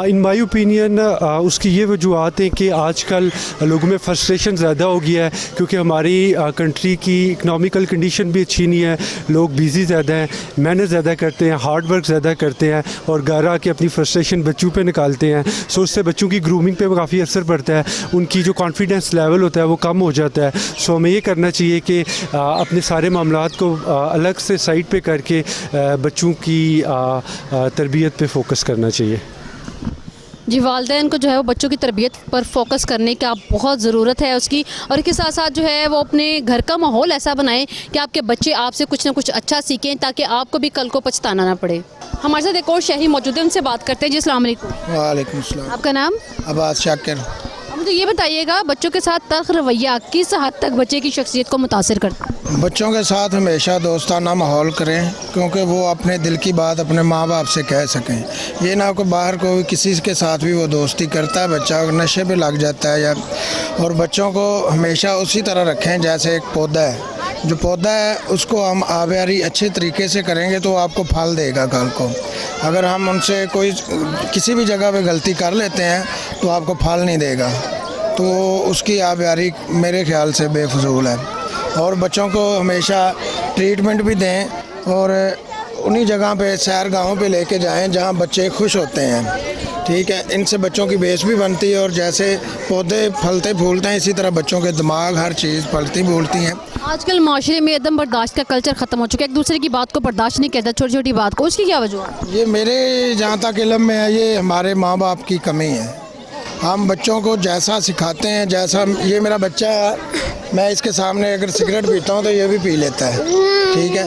इन माई ओपिनियन उसकी ये वजूहत हैं कि आजकल लोगों में फ्रस्ट्रेशन ज़्यादा हो गया है क्योंकि हमारी कंट्री की इकनॉमिकल कंडीशन भी अच्छी नहीं है। लोग बिज़ी ज़्यादा हैं, मेहनत ज़्यादा करते हैं, हार्ड वर्क ज़्यादा करते हैं और घर आके अपनी फ्रस्ट्रेशन बच्चों पे निकालते हैं। सो उससे बच्चों की ग्रूमिंग पे काफ़ी असर पड़ता है, उनकी जो कॉन्फिडेंस लेवल होता है वो कम हो जाता है। सो हमें ये करना चाहिए कि अपने सारे मामलात को अलग से साइड पे करके बच्चों की तरबियत पे फोकस करना चाहिए। जी, वालिदैन को जो है वो बच्चों की तरबियत पर फोकस करने का बहुत ज़रूरत है उसकी, और इसके साथ साथ जो है वो अपने घर का माहौल ऐसा बनाएं कि आपके बच्चे आपसे कुछ ना कुछ अच्छा सीखें ताकि आपको भी कल को पछताना ना पड़े। हमारे साथ एक और शहरी मौजूद है, उनसे बात करते हैं। जी अस्सलाम वालेकुम। वालेकुम सलाम। आपका नाम? अब्बास शाकिर। मुझे ये बताइएगा, बच्चों के साथ तल्ख रवैया किस हद तक बच्चे की शख्सियत को मुतासिर करता है? बच्चों के साथ हमेशा दोस्ताना माहौल करें क्योंकि वो अपने दिल की बात अपने माँ बाप से कह सकें। ये ना कि बाहर कोई किसी के साथ भी वो दोस्ती करता है, बच्चा नशे पे लग जाता है या, और बच्चों को हमेशा उसी तरह रखें जैसे एक पौधा है। जो पौधा है उसको हम आबियारी अच्छे तरीके से करेंगे तो आपको फल देगा कल को। अगर हम उनसे कोई किसी भी जगह पे गलती कर लेते हैं तो आपको फल नहीं देगा, तो उसकी आबियारी मेरे ख्याल से बेफजूल है। और बच्चों को हमेशा ट्रीटमेंट भी दें और उन्हीं जगह पे सैर गाहों पे लेके जाएं जहां बच्चे खुश होते हैं। ठीक है, इनसे बच्चों की बेस भी बनती है और जैसे पौधे फलते फूलते हैं इसी तरह बच्चों के दिमाग हर चीज़ फलती फूलती हैं। आजकल माशरे में एकदम बर्दाश्त का कल्चर ख़त्म हो चुका है, एक दूसरे की बात को बर्दाश्त नहीं करता, छोटी छोटी बात को। उसकी क्या वजह है? ये मेरे जहाँ तक इल्म में है, ये हमारे माँ बाप की कमी है। हम बच्चों को जैसा सिखाते हैं, जैसा ये मेरा बच्चा है, मैं इसके सामने अगर सिगरेट पीता हूँ तो ये भी पी लेता है। ठीक है,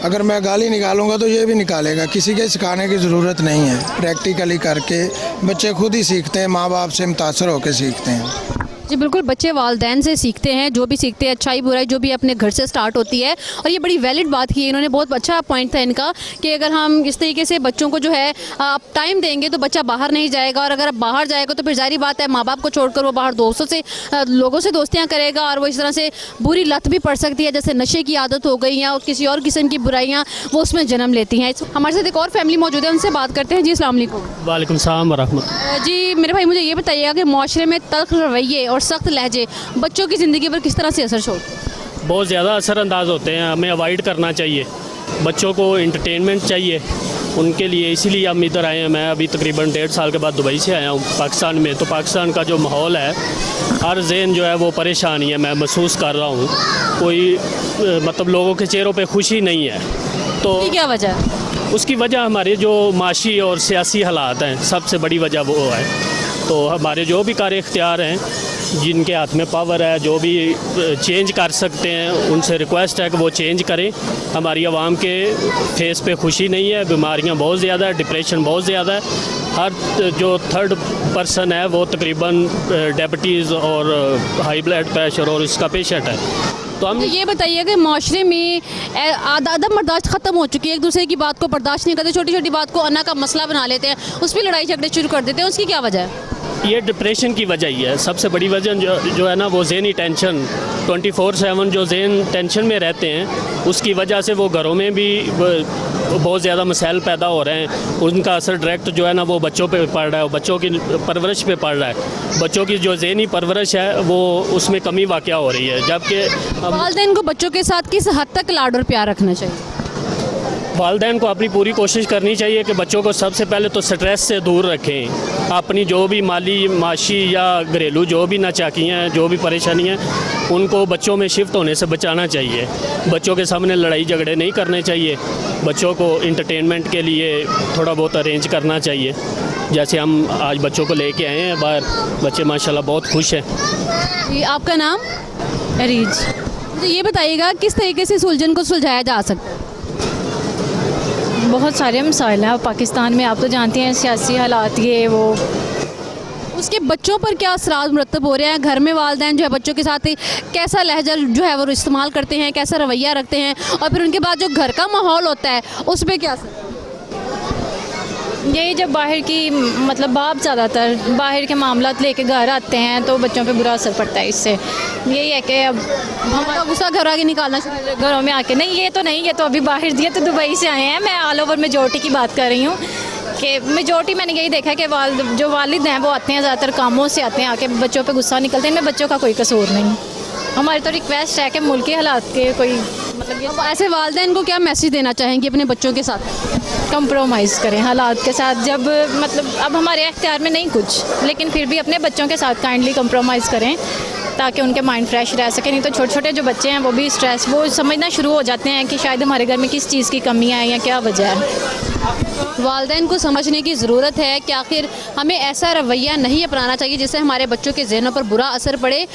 अगर मैं गाली निकालूंगा तो ये भी निकालेगा। किसी के सिखाने की ज़रूरत नहीं है, प्रैक्टिकली करके बच्चे खुद ही सीखते हैं, माँ बाप से मुतासर होकर सीखते हैं। जी बिल्कुल, बच्चे वालिदैन से सीखते हैं, जो भी सीखते हैं अच्छाई बुराई जो भी अपने घर से स्टार्ट होती है। और ये बड़ी वैलिड बात की इन्होंने, बहुत अच्छा पॉइंट था इनका कि अगर हम इस तरीके से बच्चों को जो है आप टाइम देंगे तो बच्चा बाहर नहीं जाएगा, और अगर आप बाहर जाएगा तो फिर जारी बात है माँ बाप को छोड़कर वो बाहर दोस्तों से लोगों से दोस्तियाँ करेगा, और वो इस तरह से बुरी लत भी पड़ सकती है, जैसे नशे की आदत हो गई या किसी और किस्म की बुराइयाँ वो उसमें जन्म लेती हैं। हमारे साथ एक और फैमिली मौजूद है, उनसे बात करते हैं। जी अस्सलाम वालेकुम। वालेकुम सलाम व रहमत। जी मेरे भाई, मुझे ये बताइएगा कि माशरे में तल्ख रवैये और सख्त लहजे बच्चों की ज़िंदगी पर किस तरह से असर छोड़ते हैं? बहुत ज़्यादा असरअंदाज होते हैं, हमें अवॉइड करना चाहिए। बच्चों को इंटरटेनमेंट चाहिए उनके लिए, इसीलिए हम इधर आए हैं। मैं अभी तकरीबन 1.5 साल के बाद दुबई से आया हूँ पाकिस्तान में। तो पाकिस्तान का जो माहौल है, हर ज़हन जो है वो परेशानी है, मैं महसूस कर रहा हूँ। कोई मतलब लोगों के चेहरों पे खुशी नहीं है। तो क्या वजह है? उसकी वजह हमारे जो माशी और सियासी हालात हैं, सबसे बड़ी वजह वो है। तो हमारे जो भी कार इख्तियार हैं, जिनके हाथ में पावर है, जो भी चेंज कर सकते हैं, उनसे रिक्वेस्ट है कि वो चेंज करें। हमारी आवाम के फेस पे खुशी नहीं है, बीमारियां बहुत ज़्यादा है, डिप्रेशन बहुत ज़्यादा है। हर जो थर्ड पर्सन है वो तकरीबन डायबिटीज़ और हाई ब्लड प्रेशर और इसका पेशेंट है। तो हम ये बताइए कि माशरे में अदब बर्दाश्त ख़त्म हो चुकी है, एक दूसरे की बात को बर्दाश्त नहीं करते, छोटी छोटी बात को अना का मसला बना लेते हैं, उस पर लड़ाई झगड़े शुरू कर देते हैं। उसकी क्या वजह है? ये डिप्रेशन की वजह ही है। सबसे बड़ी वजह जो है ना, वो ज़हनी टेंशन, 24/7 जो ज़हन टेंशन में रहते हैं, उसकी वजह से वो घरों में भी बहुत ज़्यादा मसाइल पैदा हो रहे हैं। उनका असर डायरेक्ट जो है ना वो बच्चों पे पड़ रहा है, बच्चों की परवरिश पे पड़ रहा है। बच्चों की जो ज़हनी परवरिश है वो उसमें कमी वाक़या हो रही है। जबकि वालिदैन को बच्चों के साथ किस हद तक लाड और प्यार रखना चाहिए? वालिदैन को अपनी पूरी कोशिश करनी चाहिए कि बच्चों को सबसे पहले तो स्ट्रेस से दूर रखें। अपनी जो भी माली माशी या घरेलू जो भी नाचाकियाँ हैं, जो भी परेशानियाँ, उनको बच्चों में शिफ्ट होने से बचाना चाहिए। बच्चों के सामने लड़ाई झगड़े नहीं करने चाहिए। बच्चों को इंटरटेनमेंट के लिए थोड़ा बहुत अरेंज करना चाहिए। जैसे हम आज बच्चों को लेके आए हैं बाहर, बच्चे माशाल्लाह बहुत खुश हैं। जी आपका नाम? अरीज। मुझे ये बताइएगा किस तरीके से सुलझन को सुलझाया जा सकता है? बहुत सारे मसाइल हैं पाकिस्तान में, आप तो जानते हैं, सियासी हालात ये वो। उसके बच्चों पर क्या असरात मुरतब हो रहे हैं? घर में वालिदैन जो है बच्चों के साथ कैसा लहजा जो है वो इस्तेमाल करते हैं, कैसा रवैया रखते हैं, और फिर उनके बाद जो घर का माहौल होता है उस पर क्या असर? यही जब बाहर की मतलब बाप ज़्यादातर बाहर के मामलात लेके घर आते हैं तो बच्चों पे बुरा असर पड़ता है। इससे यही है कि अब हमारा गुस्सा घर आके निकालना घरों में आके नहीं, ये तो नहीं, ये तो अभी बाहर दिए तो दुबई से आए हैं। मैं ऑल ओवर मेजोरिटी की बात कर रही हूँ कि मेजोरिटी मैंने यही देखा है कि जो वालिद हैं वो आते हैं, ज़्यादातर कामों से आते हैं, आके बच्चों पे गुस्सा निकलते हैं। इनमें बच्चों का कोई कसूर नहीं। हमारी तो रिक्वेस्ट है कि मुल्क के हालात के कोई मतलब ऐसे वालिदैन को क्या मैसेज देना चाहेंगे अपने बच्चों के साथ? कंप्रोमाइज़ करें हालात के साथ। जब मतलब अब हमारे इख्तियार में नहीं कुछ, लेकिन फिर भी अपने बच्चों के साथ काइंडली कंप्रोमाइज़ करें ताकि उनके माइंड फ्रेश रह सके। नहीं तो छोटे छोटे जो बच्चे हैं वो भी स्ट्रेस वो समझना शुरू हो जाते हैं कि शायद हमारे घर में किस चीज़ की कमी है या क्या वजह है। वालिदैन को समझने की ज़रूरत है कि आखिर हमें ऐसा रवैया नहीं अपनाना चाहिए जिससे हमारे बच्चों के ज़हनों पर बुरा असर पड़े।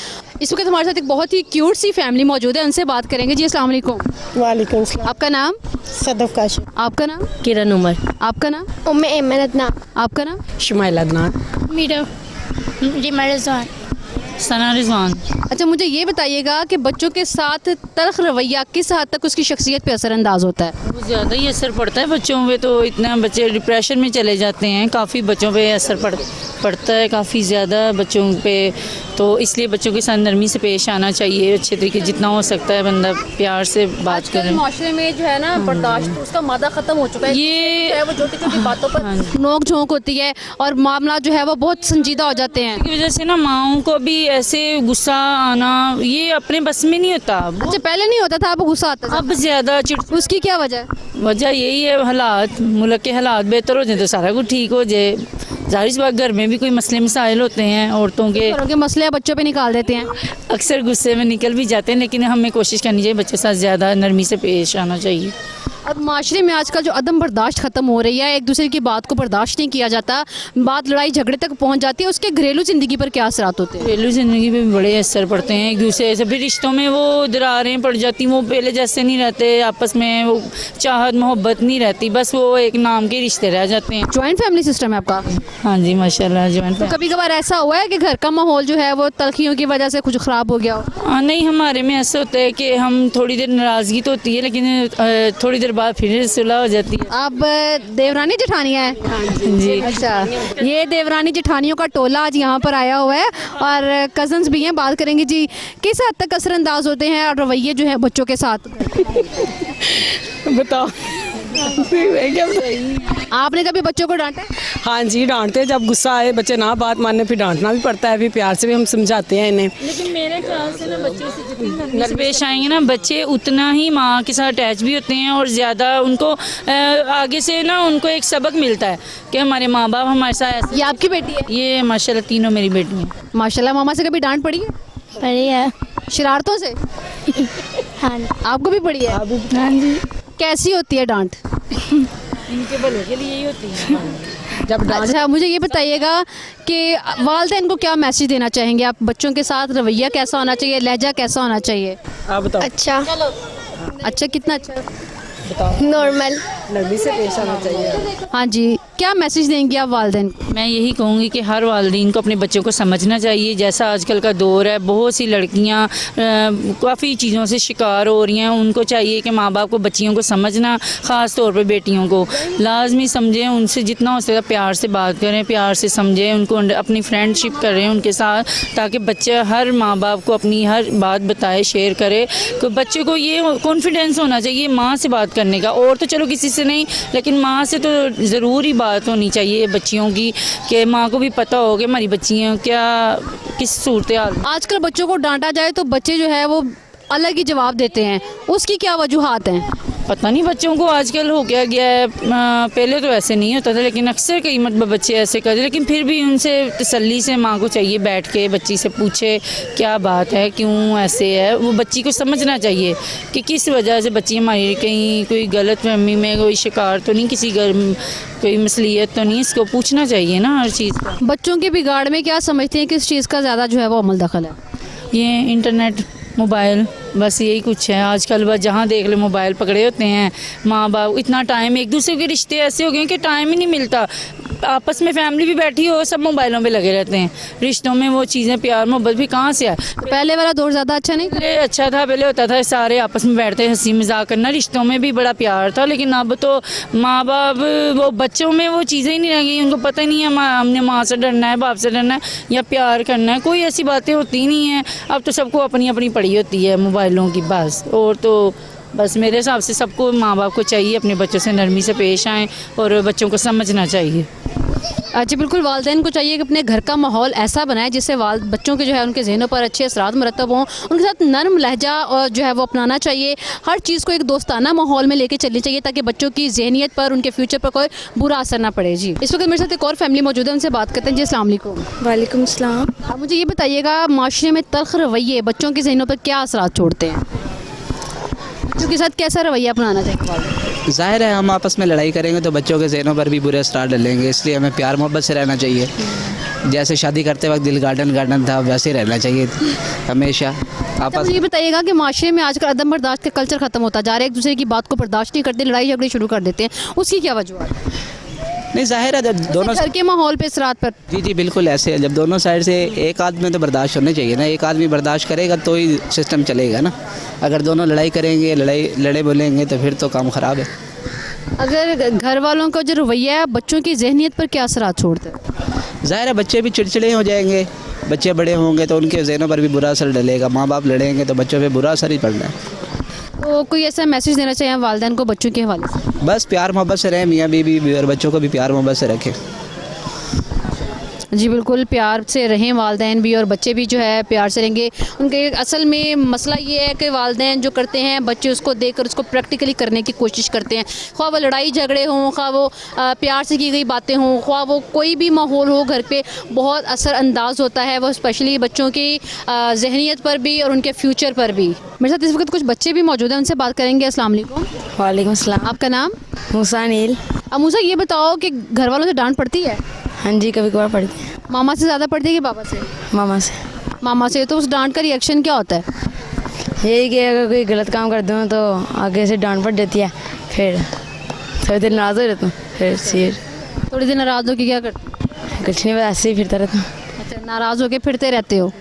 इस वक्त हमारे साथ एक बहुत ही क्यूट सी फैमिली मौजूद है, उनसे बात करेंगे। जी अस्सलाम वालेकुम। वालेकुम सलाम। आपका नाम? सदफ काशिफ। आपका नाम? किरण उमर। आपका नाम? उम्मे एमन अदनान। आपका नाम? शुमाइल अदनान। मीरा रिमा रिजवान। सना रिजवान। अच्छा मुझे ये बताइएगा कि बच्चों के साथ तल्ख रवैया किस हद तक उसकी शख्सियत पे असरअंदाज होता है? बहुत ज़्यादा ही असर पड़ता है बच्चों पे। तो इतना बच्चे डिप्रेशन में चले जाते हैं, काफ़ी बच्चों पे असर पड़ता है काफ़ी ज़्यादा बच्चों पे। तो इसलिए बच्चों के साथ नरमी से पेश आना चाहिए, अच्छे तरीके जितना हो सकता है बंदा प्यार से बात करें। माशरे में जो है ना बर्दाश्त उसका मादा ख़त्म हो चुका है। ये वो छोटी छोटी बातों पर नोक झोंक होती है और मामला जो है वो बहुत संजीदा हो जाते हैं। की वजह से ना माओं को भी ऐसे गुस्सा आना ये अपने बस में नहीं होता। अच्छा पहले नहीं होता था, अब गुस्सा आता था? अब ज़्यादा उसकी क्या वजह? वजह यही है हालात, मुल्क के हालात बेहतर हो जाए तो सारा कुछ ठीक हो जाए। जाहिर सी बात घर में भी कोई मसले मसाइल होते हैं, औरतों के मसले बच्चों पे निकाल देते हैं, अक्सर गुस्से में निकल भी जाते हैं। लेकिन हमें कोशिश करनी चाहिए बच्चों के साथ ज़्यादा नरमी से पेश आना चाहिए। और माशरे में आजकल जो अदम बर्दाश्त ख़त्म हो रही है, एक दूसरे की बात को बर्दाश्त नहीं किया जाता, बात लड़ाई झगड़े तक पहुंच जाती है, उसके घरेलू ज़िंदगी पर क्या असरात होते हैं? घरेलू ज़िंदगी पे भी बड़े असर पड़ते हैं। एक दूसरे से फिर रिश्तों में वो दरारें पड़ जाती, वो पहले जैसे नहीं रहते, आपस में वो चाहत मोहब्बत नहीं रहती, बस वो एक नाम के रिश्ते रह जाते हैं। जॉइंट फैमिली सिस्टम है आपका? हाँ जी माशाल्लाह जॉइंट फैमिली। कभी कभार ऐसा हुआ है कि घर का माहौल जो है वो तलखियों की वजह से कुछ ख़राब हो गया हो? नहीं, हमारे में ऐसा होता है कि हम थोड़ी देर नाराज़गी तो होती है, लेकिन थोड़ी देर बाद फिर सुलह हो जाती है। आप देवरानी जेठानियाँ हैं? जी। अच्छा, ये देवरानी जेठानियों का टोला आज यहाँ पर आया हुआ है और कज़न्स भी हैं। बात करेंगे जी किस हद तक असरअंदाज होते हैं और रवैये जो है बच्चों के साथ। बताओ आपने कभी बच्चों को डांटा? हाँ जी, डांटते हैं। जब गुस्सा आए, बच्चे ना बात मानने, फिर डांटना भी पड़ता है, फिर प्यार से भी हम समझाते हैं इन्हें। लेकिन मेरे ख्याल से ना बच्चे से जितनी नरमी पेश आएंगे ना, बच्चे उतना ही माँ के साथ अटैच भी होते हैं और ज़्यादा उनको आगे से ना उनको एक सबक मिलता है कि हमारे माँ बाप हमारे साथ ऐसे। ये आपकी बेटी है? ये माशाल्लाह तीनों मेरी बेटी हैं। माशाल्लाह। मामा से कभी डांट पड़ी है? पढ़ी है। शरारतों से? हाँ। आपको भी पड़ी है? हाँ जी। कैसी होती है डांट? इनके भले के लिए ही होती है जब डांट। अच्छा, मुझे ये बताइएगा कि वालिदैन को क्या मैसेज देना चाहेंगे आप? बच्चों के साथ रवैया कैसा होना चाहिए, लहजा कैसा होना चाहिए? आप बताओ। अच्छा। अच्छा, कितना अच्छा? नॉर्मल। नरमी से पेश आना चाहिए। हाँ जी, क्या मैसेज देंगे आप वालिदैन को? मैं यही कहूँगी कि हर वालिदैन को अपने बच्चों को समझना चाहिए। जैसा आजकल का दौर है, बहुत सी लड़कियाँ काफ़ी चीज़ों से शिकार हो रही हैं। उनको चाहिए कि माँ बाप को बच्चियों को समझना, ख़ास तौर पर बेटियों को लाजमी समझें, उनसे जितना हो सके प्यार से बात करें, प्यार से समझें, उनको अपनी फ्रेंडशिप करें उनके साथ, ताकि बच्चे हर माँ बाप को अपनी हर बात बताए, शेयर करे। तो बच्चे को ये कॉन्फिडेंस होना चाहिए माँ से बात करने का, और तो चलो किसी से नहीं, लेकिन माँ से तो ज़रूर ही बात होनी चाहिए बच्चियों की, कि माँ को भी पता हो कि हमारी बच्चियाँ क्या किस सूरत हाल। आजकल बच्चों को डांटा जाए तो बच्चे जो है वो अलग ही जवाब देते हैं, उसकी क्या वजूहात हैं? पता नहीं बच्चों को आजकल हो क्या गया है। पहले तो ऐसे नहीं होता था, लेकिन अक्सर कई मतलब बच्चे ऐसे करते, लेकिन फिर भी उनसे तसल्ली से माँ को चाहिए बैठ के बच्ची से पूछे क्या बात है, क्यों ऐसे है। वो बच्ची को समझना चाहिए कि किस वजह से बच्ची हमारी कहीं कोई गलत फहमी में कोई शिकार तो नहीं, किसी कोई मसलियत तो नहीं, इसको पूछना चाहिए ना हर चीज़ का। बच्चों के बिगाड़ में क्या समझते हैं, किस चीज़ का ज़्यादा जो है वो अमल दखल है? ये इंटरनेट, मोबाइल, बस यही कुछ है आजकल। बस जहाँ देख ले मोबाइल पकड़े होते हैं माँ बाप। इतना टाइम, एक दूसरे के रिश्ते ऐसे हो गए कि टाइम ही नहीं मिलता। आपस में फैमिली भी बैठी हो, सब मोबाइलों पे लगे रहते हैं। रिश्तों में वो चीज़ें, प्यार मोहब्बत भी कहाँ से आए? पहले वाला दौर ज़्यादा अच्छा नहीं? पहले अच्छा था, पहले होता था सारे आपस में बैठते हंसी मजाक करना, रिश्तों में भी बड़ा प्यार था। लेकिन अब तो माँ बाप, वो बच्चों में वो चीज़ें ही नहीं रह गई। उनको पता ही नहीं है हमने माँ से डरना है, बाप से डरना है या प्यार करना है, कोई ऐसी बातें होती नहीं हैं। अब तो सबको अपनी अपनी पड़ी होती है मोबाइलों की बस। और तो बस मेरे हिसाब से सबको, माँ बाप को चाहिए अपने बच्चों से नरमी से पेश आएँ और बच्चों को समझना चाहिए। जी बिल्कुल, वालिदैन को चाहिए कि अपने घर का माहौल ऐसा बनाए जिससे बच्चों के जो है उनके जहनों पर अच्छे असरात मरतब हों। उनके साथ नरम लहजा और जो है वो अपनाना चाहिए। हर चीज़ को एक दोस्ताना माहौल में लेके चलनी चाहिए ताकि बच्चों की जहनीत पर, उनके फ्यूचर पर कोई बुरा असर ना पड़े। जी, इस वक्त मेरे साथ एक और फैमिली मौजूद है, उनसे बात करते हैं। जी अस्सलाम वालेकुम। वालेकुम अस्सलाम। आप मुझे ये बताइएगा, माशरे में तल्ख रवैये बच्चों के जहनों पर क्या असरात छोड़ते हैं? बच्चों के साथ कैसा रवैया अपनाना चाहिए? ज़ाहिर है हम आपस में लड़ाई करेंगे तो बच्चों के ज़हनों पर भी बुरे असरार डलेंगे, इसलिए हमें प्यार मोहब्बत से रहना चाहिए। जैसे शादी करते वक्त दिल गार्डन था, वैसे रहना चाहिए हमेशा आपस। मुझे ये बताइएगा कि माशरे में आजकल अदम बर्दाश्त का कल्चर ख़त्म होता जा रहा है, एक दूसरे की बात को बर्दाश्त नहीं करते, लड़ाई झगड़े शुरू कर देते हैं, उसकी क्या वजह है? नहीं, ज़ाहिर है जब दोनों घर के माहौल पे असरात पर। जी बिल्कुल ऐसे है, जब दोनों साइड से एक आदमी में तो बर्दाश्त होने चाहिए ना। एक आदमी बर्दाश्त करेगा तो ही सिस्टम चलेगा ना। अगर दोनों लड़ाई करेंगे, लड़े बोलेंगे तो फिर तो काम ख़राब है। अगर घर वालों का जो रवैया है बच्चों की जहनीत पर क्या असरात छोड़ता है? ज़ाहिर है बच्चे भी चिड़चिड़े हो जाएंगे, बच्चे बड़े होंगे तो उनके जहनों पर भी बुरा असर डलेगा। माँ बाप लड़ेंगे तो बच्चों पे बुरा असर ही पड़ना है। तो कोई ऐसा मैसेज देना चाहिए वालिदैन को बच्चों के हवाले से? बस प्यार मोहब्बत से रहें, मियाँ बीवी और बच्चों को भी प्यार मोहब्बत से रखें। जी बिल्कुल, प्यार से रहें वालिदैन भी और बच्चे भी जो है प्यार से रहेंगे। उनके असल में मसला ये है कि वालिदैन जो करते हैं बच्चे उसको देखकर उसको प्रैक्टिकली करने की कोशिश करते हैं, ख्वाह वो लड़ाई झगड़े हों, ख्वाह वो प्यार से की गई बातें हों, ख्वाह वो कोई भी माहौल हो घर पे बहुत असरअंदाज होता है वो, स्पेशली बच्चों की जहनीत पर भी और उनके फ्यूचर पर भी। मेरे साथ इस वक्त कुछ बच्चे भी मौजूद हैं, उनसे बात करेंगे। अस्सलाम वालेकुम। वालेकुम अस्सलाम। आपका नाम? मूसा नील। अब मूसा ये बताओ कि घर वालों से डांट पड़ती है? हाँ जी, कभी कभार पड़ती है। मामा से ज़्यादा पड़ती है कि पापा से? मामा से। मामा से। तो उस डांट का रिएक्शन क्या होता है? यही कि अगर कोई गलत काम कर दूँ तो आगे से डांट पड़ जाती है, फिर थोड़ी देर नाराज़ हो जाता हूँ, फिर थोड़ी देर नाराज़ होकर क्या करते? कुछ नहीं, बस ऐसे ही फिरता रहता हूँ। अच्छा, नाराज़ होकर फिरते रहते हो,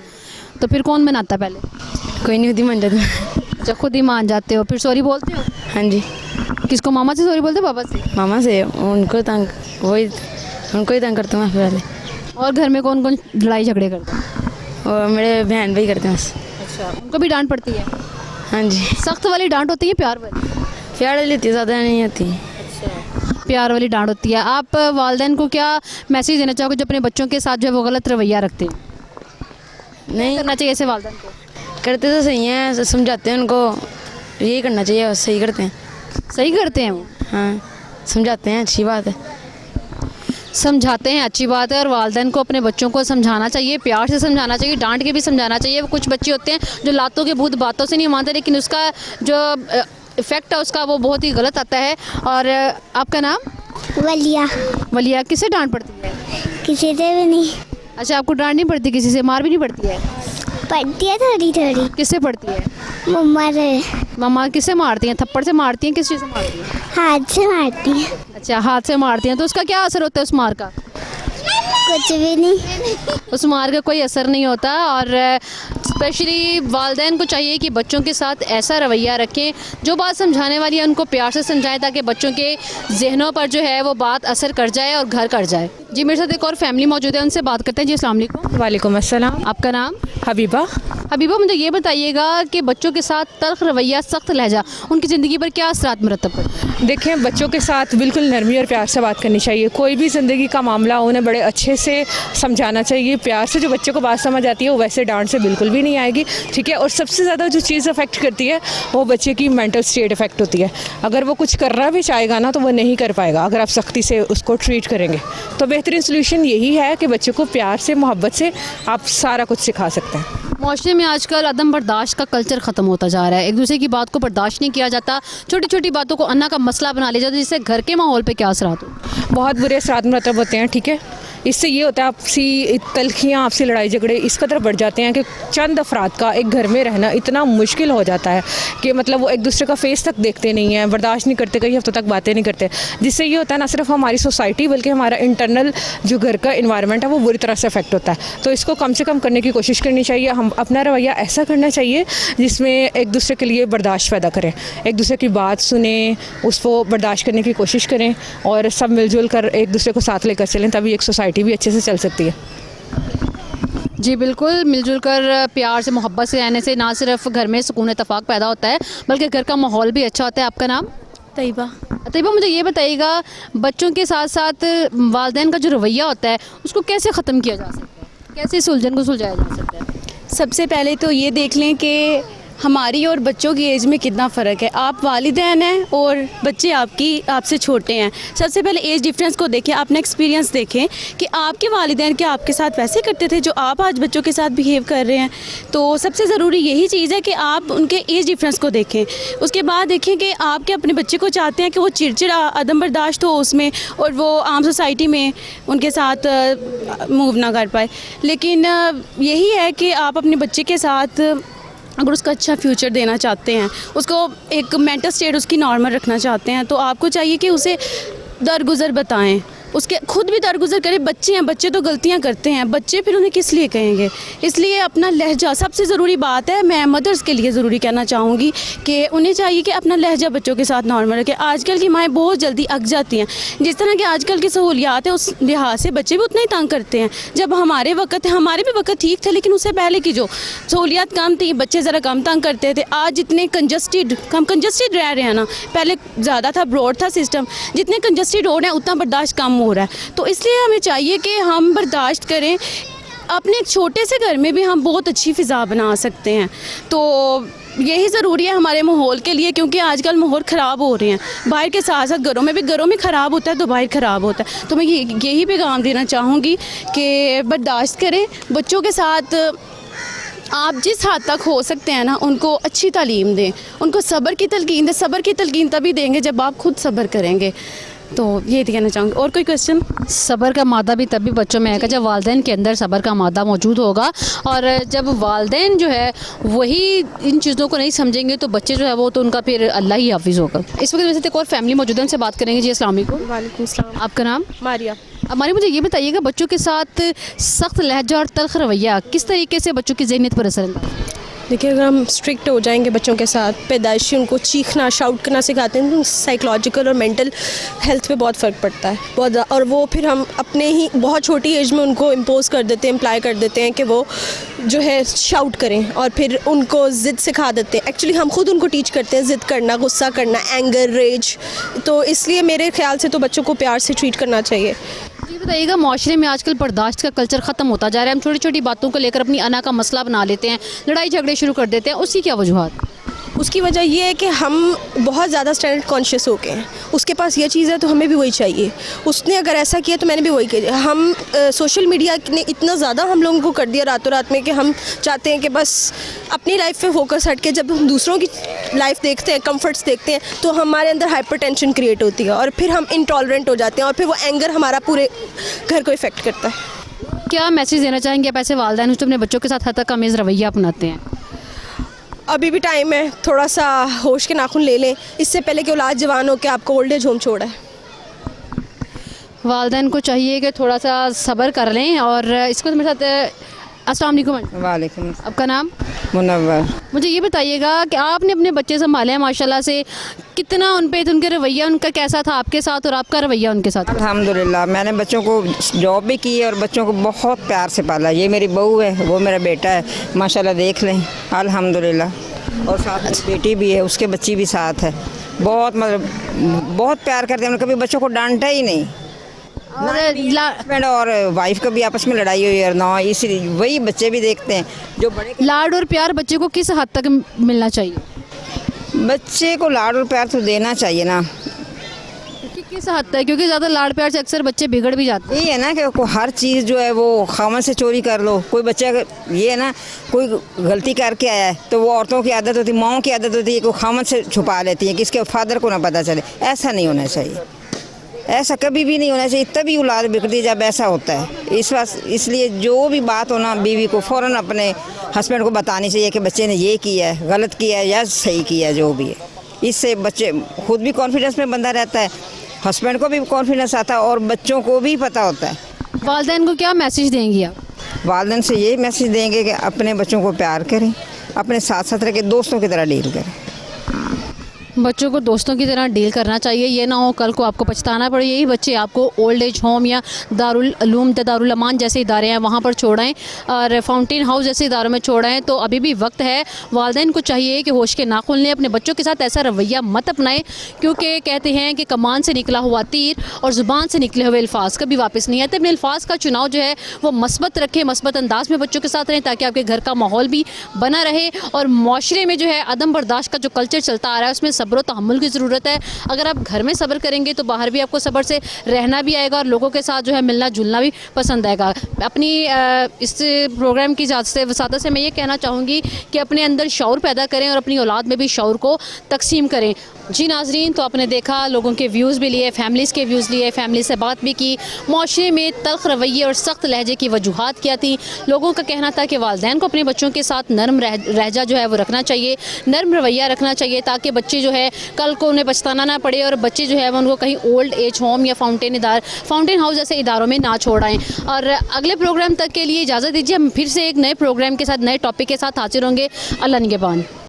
तो फिर कौन मनाता पहले? कोई नहीं, खुद ही मान जाता। अच्छा, खुद ही मान जाते हो, फिर सॉरी बोलते हो? हाँ जी। किसको, मामा से सॉरी बोलते हो पापा से? मामा से। उनको ही तंग करता हूँ मैं पहले। और घर में कौन कौन लड़ाई झगड़े करते हैं? और मेरे बहन भाई करते हैं बस। अच्छा, उनको भी डांट पड़ती है? हाँ जी। सख्त वाली डांट होती है प्यार वाली? प्यार वाली होती है, ज़्यादा नहीं होती। प्यार वाली डांट होती है। आप वालिदैन को क्या मैसेज देना चाहोगे जो अपने बच्चों के साथ जो है वो गलत रवैया रखते हैं? नहीं करना चाहिए ऐसे वालिदैन को? करते तो सही हैं, समझाते हैं उनको, यही करना चाहिए, सही करते हैं। सही करते हैं वो? हाँ, समझाते हैं, अच्छी बात है। समझाते हैं, अच्छी बात है। और वालिदैन को अपने बच्चों को समझाना चाहिए, प्यार से समझाना चाहिए, डांट के भी समझाना चाहिए। कुछ बच्चे होते हैं जो लातों के भूत बातों से नहीं मानते, लेकिन उसका जो इफ़ेक्ट है उसका वो बहुत ही गलत आता है। और आपका नाम? वलिया। वलिया, किससे डांट पड़ती है? किसी से भी नहीं। अच्छा, आपको डांट नहीं पड़ती किसी से? मार भी नहीं पड़ती है? पड़ती है थोड़ी थोड़ी। किससे पड़ती है? मम्मा से। मम्मा किससे मारती हैं? थप्पड़ से मारती हैं? किस चीज़ से मारती हैं? हाथ से मारती है। अच्छा, हाथ से मारती हैं। तो उसका क्या असर होता है उस मार का? कुछ भी नहीं। उस मार का कोई असर नहीं होता। और स्पेशली वालिदैन को चाहिए कि बच्चों के साथ ऐसा रवैया रखें, जो बात समझाने वाली है उनको प्यार से समझाएं, ताकि बच्चों के जहनों पर जो है वो बात असर कर जाए और घर कर जाए। जी मेरे साथ एक और फैमिली मौजूद है, उनसे बात करते हैं। जी अस्सलाम वालेकुम। वालेकुम अस्सलाम। आपका नाम? हबीबा। हबीबा, मुझे ये बताइएगा कि बच्चों के साथ तल्ख रवैया, सख्त लहजा उनकी ज़िंदगी पर क्या असरात मरतब करते हैं? देखें, बच्चों के साथ बिल्कुल नरमी और प्यार से बात करनी चाहिए। कोई भी ज़िंदगी का मामला उन्हें बड़े अच्छे से समझाना चाहिए। प्यार से जो बच्चे को बात समझ आती है वो वैसे डांट से बिल्कुल भी नहीं आएगी, ठीक है। और सबसे ज़्यादा जो चीज़ अफेक्ट करती है वो बच्चे की मेंटल स्टेट अफेक्ट होती है। अगर वो कुछ करना भी चाहेगा ना तो वो नहीं कर पाएगा अगर आप सख्ती से उसको ट्रीट करेंगे। तो बेहतरीन सोल्यूशन यही है कि बच्चे को प्यार से, मोहब्बत से आप सारा कुछ सिखा सकते हैं। माशरे में आजकल अदम बर्दाश्त का कल्चर ख़त्म होता जा रहा है, एक दूसरे की बात को बर्दाश्त नहीं किया जाता, छोटी छोटी बातों को अन्ना का मसला बना लिया जाता है, जिससे घर के माहौल पे क्या असरात हो? बहुत बुरे असरात मरतब होते हैं, ठीक है। इससे ये होता है आपसी तलखियाँ, आपसी लड़ाई झगड़े इस कदर बढ़ जाते हैं कि चंद अफराद का एक घर में रहना इतना मुश्किल हो जाता है कि मतलब वो एक दूसरे का फेस तक देखते नहीं हैं, बर्दाश्त नहीं करते, कई हफ्तों तक बातें नहीं करते। जिससे ये होता है ना सिर्फ हमारी सोसाइटी बल्कि हमारा इंटरनल जो घर का इन्वायरमेंट है वो बुरी तरह से अफेक्ट होता है। तो इसको कम से कम करने की कोशिश करनी चाहिए। हम अपना रवैया ऐसा करना चाहिए जिसमें एक दूसरे के लिए बर्दाश्त पैदा करें, एक दूसरे की बात सुने, उसको बर्दाश्त करने की कोशिश करें और सब मिलजुल कर एक दूसरे को साथ लेकर चलें, तभी एक सोसाइटी भी अच्छे से चल सकती है। जी बिल्कुल, मिलजुल कर प्यार से, मोहब्बत से रहने से ना सिर्फ घर में सुकून इत्तेफाक पैदा होता है बल्कि घर का माहौल भी अच्छा होता है। आपका नाम? तैयबा। तैयबा, मुझे ये बताइएगा बच्चों के साथ साथ वालिदैन का जो रवैया होता है उसको कैसे ख़त्म किया जा सकता है, कैसे इस उलझन को सुलझाया जा सकता है? सबसे पहले तो ये देख लें कि हमारी और बच्चों की एज में कितना फ़र्क है। आप वालिदैन हैं और बच्चे आपसे छोटे हैं। सबसे पहले एज डिफरेंस को देखें, अपना एक्सपीरियंस देखें कि आपके वालिदैन क्या आपके साथ वैसे करते थे जो आप आज बच्चों के साथ बिहेव कर रहे हैं। तो सबसे ज़रूरी यही चीज़ है कि आप उनके एज डिफरेंस को देखें। उसके बाद देखें कि आपके अपने बच्चे को चाहते हैं कि वो चिड़चिड़ा, अदम बर्दाश्त हो उसमें और वो आम सोसाइटी में उनके साथ मूव ना कर पाए। लेकिन यही है कि आप अपने बच्चे के साथ अगर उसका अच्छा फ्यूचर देना चाहते हैं, उसको एक मेंटल स्टेट उसकी नॉर्मल रखना चाहते हैं, तो आपको चाहिए कि उसे दरगुजर बताएं, उसके खुद भी दरगुजर करें। बच्चे हैं, बच्चे तो गलतियां करते हैं, बच्चे फिर उन्हें किस लिए कहेंगे। इसलिए अपना लहजा सबसे ज़रूरी बात है। मैं मदर्स के लिए ज़रूरी कहना चाहूँगी कि उन्हें चाहिए कि अपना लहजा बच्चों के साथ नॉर्मल रखें। आजकल की माएँ बहुत जल्दी अक जाती हैं। जिस तरह की आजकल की सहूलियात है उस लिहाज से बच्चे भी उतना ही तंग करते हैं। जब हमारे भी वक्त ठीक था, लेकिन उससे पहले की जो सहूलियात कम थी, बच्चे ज़रा कम तंग करते थे। आज जितने कंजस्टेड रह रहे हैं ना, पहले ज़्यादा था, ब्रॉड था सिस्टम, जितने कंजस्टेड हो रहे हैं उतना बर्दाश्त कम हो रहा है। तो इसलिए हमें चाहिए कि हम बर्दाश्त करें। अपने एक छोटे से घर में भी हम बहुत अच्छी फ़िज़ा बना सकते हैं। तो यही ज़रूरी है हमारे माहौल के लिए, क्योंकि आजकल माहौल ख़राब हो रहे हैं। बाहर के साथ साथ घरों में ख़राब होता है तो बाहर ख़राब होता है। तो मैं यही पैगाम देना चाहूँगी कि बर्दाश्त करें बच्चों के साथ। आप जिस हद तक हो सकते हैं ना, उनको अच्छी तालीम दें, उनको सब्र की तलकीन दें। सब्र की तलकीन तभी देंगे जब आप खुद सब्र करेंगे। तो ये कहना चाहूँगी। और कोई क्वेश्चन? सब्र का मादा भी तभी बच्चों में आएगा जब वालिदैन के अंदर सब्र का मादा मौजूद होगा, और जब वालिदैन जो है वही इन चीज़ों को नहीं समझेंगे तो बच्चे जो है वो तो उनका फिर अल्लाह ही हाफिज़ होगा। इस वक्त वैसे एक और फैमिली मौजूद है, उनसे बात करेंगे। जी अस्सलाम वालेकुम। वालेकुम सलाम। आपका नाम? मारिया। हमारे मुझे ये बताइएगा, बच्चों के साथ सख्त लहजा और तल्ख रवैया किस तरीके से बच्चों की ज़हनियत पर असर अंदाज़ है? देखिए, अगर हम स्ट्रिक्ट हो जाएंगे बच्चों के साथ, पैदाइशी उनको चीखना शाउट करना सिखाते हैं, तो साइकोलॉजिकल और मेंटल हेल्थ पे बहुत फ़र्क पड़ता है बहुत। और वो फिर हम अपने ही बहुत छोटी एज में उनको इम्पोज कर देते हैं, इम्प्लाई कर देते हैं कि वो जो है शाउट करें, और फिर उनको ज़िद सिखा देते हैं। एक्चुअली हम खुद उनको टीच करते हैं ज़िद करना, गुस्सा करना, एंगर, रेज। तो इसलिए मेरे ख्याल से तो बच्चों को प्यार से ट्रीट करना चाहिए। ये बताइएगा, माशरे में आजकल बर्दाश्त का कल्चर ख़त्म होता जा रहा है। हम छोटी छोटी बातों को लेकर अपनी अना का मसला बना लेते हैं, लड़ाई झगड़े शुरू कर देते हैं। उसकी क्या वजूहत? उसकी वजह ये है कि हम बहुत ज़्यादा स्टैंडर्ड कॉन्शियस हो गए हैं। उसके पास ये चीज़ है तो हमें भी वही चाहिए, उसने अगर ऐसा किया तो मैंने भी वही किया। हम सोशल मीडिया ने इतना ज़्यादा हम लोगों को कर दिया रातों रात में कि हम चाहते हैं कि बस अपनी लाइफ पे फोकस हट के जब हम दूसरों की लाइफ देखते हैं, कंफर्ट्स देखते हैं, तो हमारे अंदर हाइपर टेंशन क्रिएट होती है और फिर हम इंटॉलरेंट हो जाते हैं और फिर वो एंगर हमारा पूरे घर को इफ़ेक्ट करता है। क्या मैसेज देना चाहेंगे आप ऐसे वालिदैन जो अपने बच्चों के साथ हद तक अमेज़ रवैया अपनाते हैं? अभी भी टाइम है, थोड़ा सा होश के नाखून ले लें, इससे पहले कि औलाद जवान हो के आपको ओल्ड एज होम छोड़ा है। वालिदैन को चाहिए कि थोड़ा सा सब्र कर लें। और इसको मेरे साथ अस्सलाम वालेकुम। वालेकुम। आपका नाम? मुनव्वर। मुझे ये बताइएगा कि आपने अपने बच्चे संभाले हैं माशाल्लाह से, कितना उन पे उनके रवैया उनका कैसा था आपके साथ और आपका रवैया उनके साथ? अल्हम्दुलिल्लाह, मैंने बच्चों को जॉब भी की है और बच्चों को बहुत प्यार से पाला। ये मेरी बहू है, वो मेरा बेटा है, माशाल्लाह देख लें, अल्हम्दुलिल्लाह। और साथ में बेटी भी है, उसके बच्ची भी साथ है। बहुत मतलब बहुत प्यार करते हैं, कभी बच्चों को डांटा ही नहीं। और वाइफ का भी आपस में लड़ाई हुई है ना, इसलिए वही बच्चे भी देखते हैं जो बड़े। लाड और प्यार बच्चे को किस हद तक मिलना चाहिए? बच्चे को लाड और प्यार तो देना चाहिए ना। किस हद तक? क्योंकि ज़्यादा लाड प्यार से अक्सर बच्चे बिगड़ भी जाते हैं। ये है ना कि हर चीज़ जो है वो खामन से चोरी कर लो। कोई बच्चा ये है ना, कोई गलती करके आया है तो वो औरतों की आदत होती है, माओं की आदत होती है कि खामन से छुपा लेती है कि इसके फादर को ना पता चले। ऐसा नहीं होना चाहिए, ऐसा कभी भी नहीं होना चाहिए। तभी औलाद बिगड़ती जब ऐसा होता है। इसलिए जो भी बात हो ना, बीवी को फ़ौरन अपने हस्बैंड को बतानी चाहिए कि बच्चे ने ये किया है, गलत किया है या सही किया है, जो भी है। इससे बच्चे खुद भी कॉन्फिडेंस में बंधा रहता है, हस्बैंड को भी कॉन्फिडेंस आता है और बच्चों को भी पता होता है। वालिदैन को क्या मैसेज देंगी आप? वालिदैन से ये मैसेज देंगे कि अपने बच्चों को प्यार करें, अपने साथ साथ रह के दोस्तों की तरह डील करें। बच्चों को दोस्तों की तरह डील करना चाहिए, ये ना हो कल को आपको पछताना पड़े। यही बच्चे आपको ओल्ड एज होम या दारुल उलूम दारुल अमान जैसे इदारे हैं वहाँ पर छोड़ाएं और फाउंटेन हाउस जैसे इदारों में छोड़ाएं। तो अभी भी वक्त है। वालिदैन को चाहिए कि होश के नाखुन लें, अपने बच्चों के साथ ऐसा रवैया मत अपनाएं, क्योंकि कहते हैं कि कमान से निकला हुआ तीर और ज़ुबान से निकले हुए अल्फाज कभी वापस नहीं आते। अपने अल्फाज का चुनाव जो है वो मस्बत रखें, मस्बत अंदाज में बच्चों के साथ रहें, ताकि आपके घर का माहौल भी बना रहे। और माशरे में जो है अदम बर्दाश्त का जो कल्चर चलता आ रहा है उसमें सब्र व तहम्मुल की ज़रूरत है। अगर आप घर में सब्र करेंगे तो बाहर भी आपको सब्र से रहना भी आएगा और लोगों के साथ जो है मिलना जुलना भी पसंद आएगा। अपनी इस प्रोग्राम की वसादत से मैं ये कहना चाहूँगी कि अपने अंदर शऊर पैदा करें और अपनी औलाद में भी शऊर को तकसीम करें। जी नाजरीन, तो आपने देखा, लोगों के व्यूज़ भी लिए, फैमिलीज़ के व्यूज़ लिए, फैमिली से बात भी की, माशरे में तल्ख रवैये और सख्त लहजे की वजूहात क्या थी। लोगों का कहना था कि वालिदैन को अपने बच्चों के साथ नरम लहजा जो है वो रखना चाहिए, नरम रवैया रखना चाहिए, ताकि बच्चे जो है कल को उन्हें पछताना ना पड़े और बच्चे जो है वो उनको कहीं ओल्ड एज होम या फाउंटेन हाउस जैसे इदारों में ना छोड़ाएँ। और अगले प्रोग्राम तक के लिए इजाज़त दीजिए। हम फिर से एक नए प्रोग्राम के साथ, नए टॉपिक के साथ हाजिर होंगे। अल्लाह निगहबान।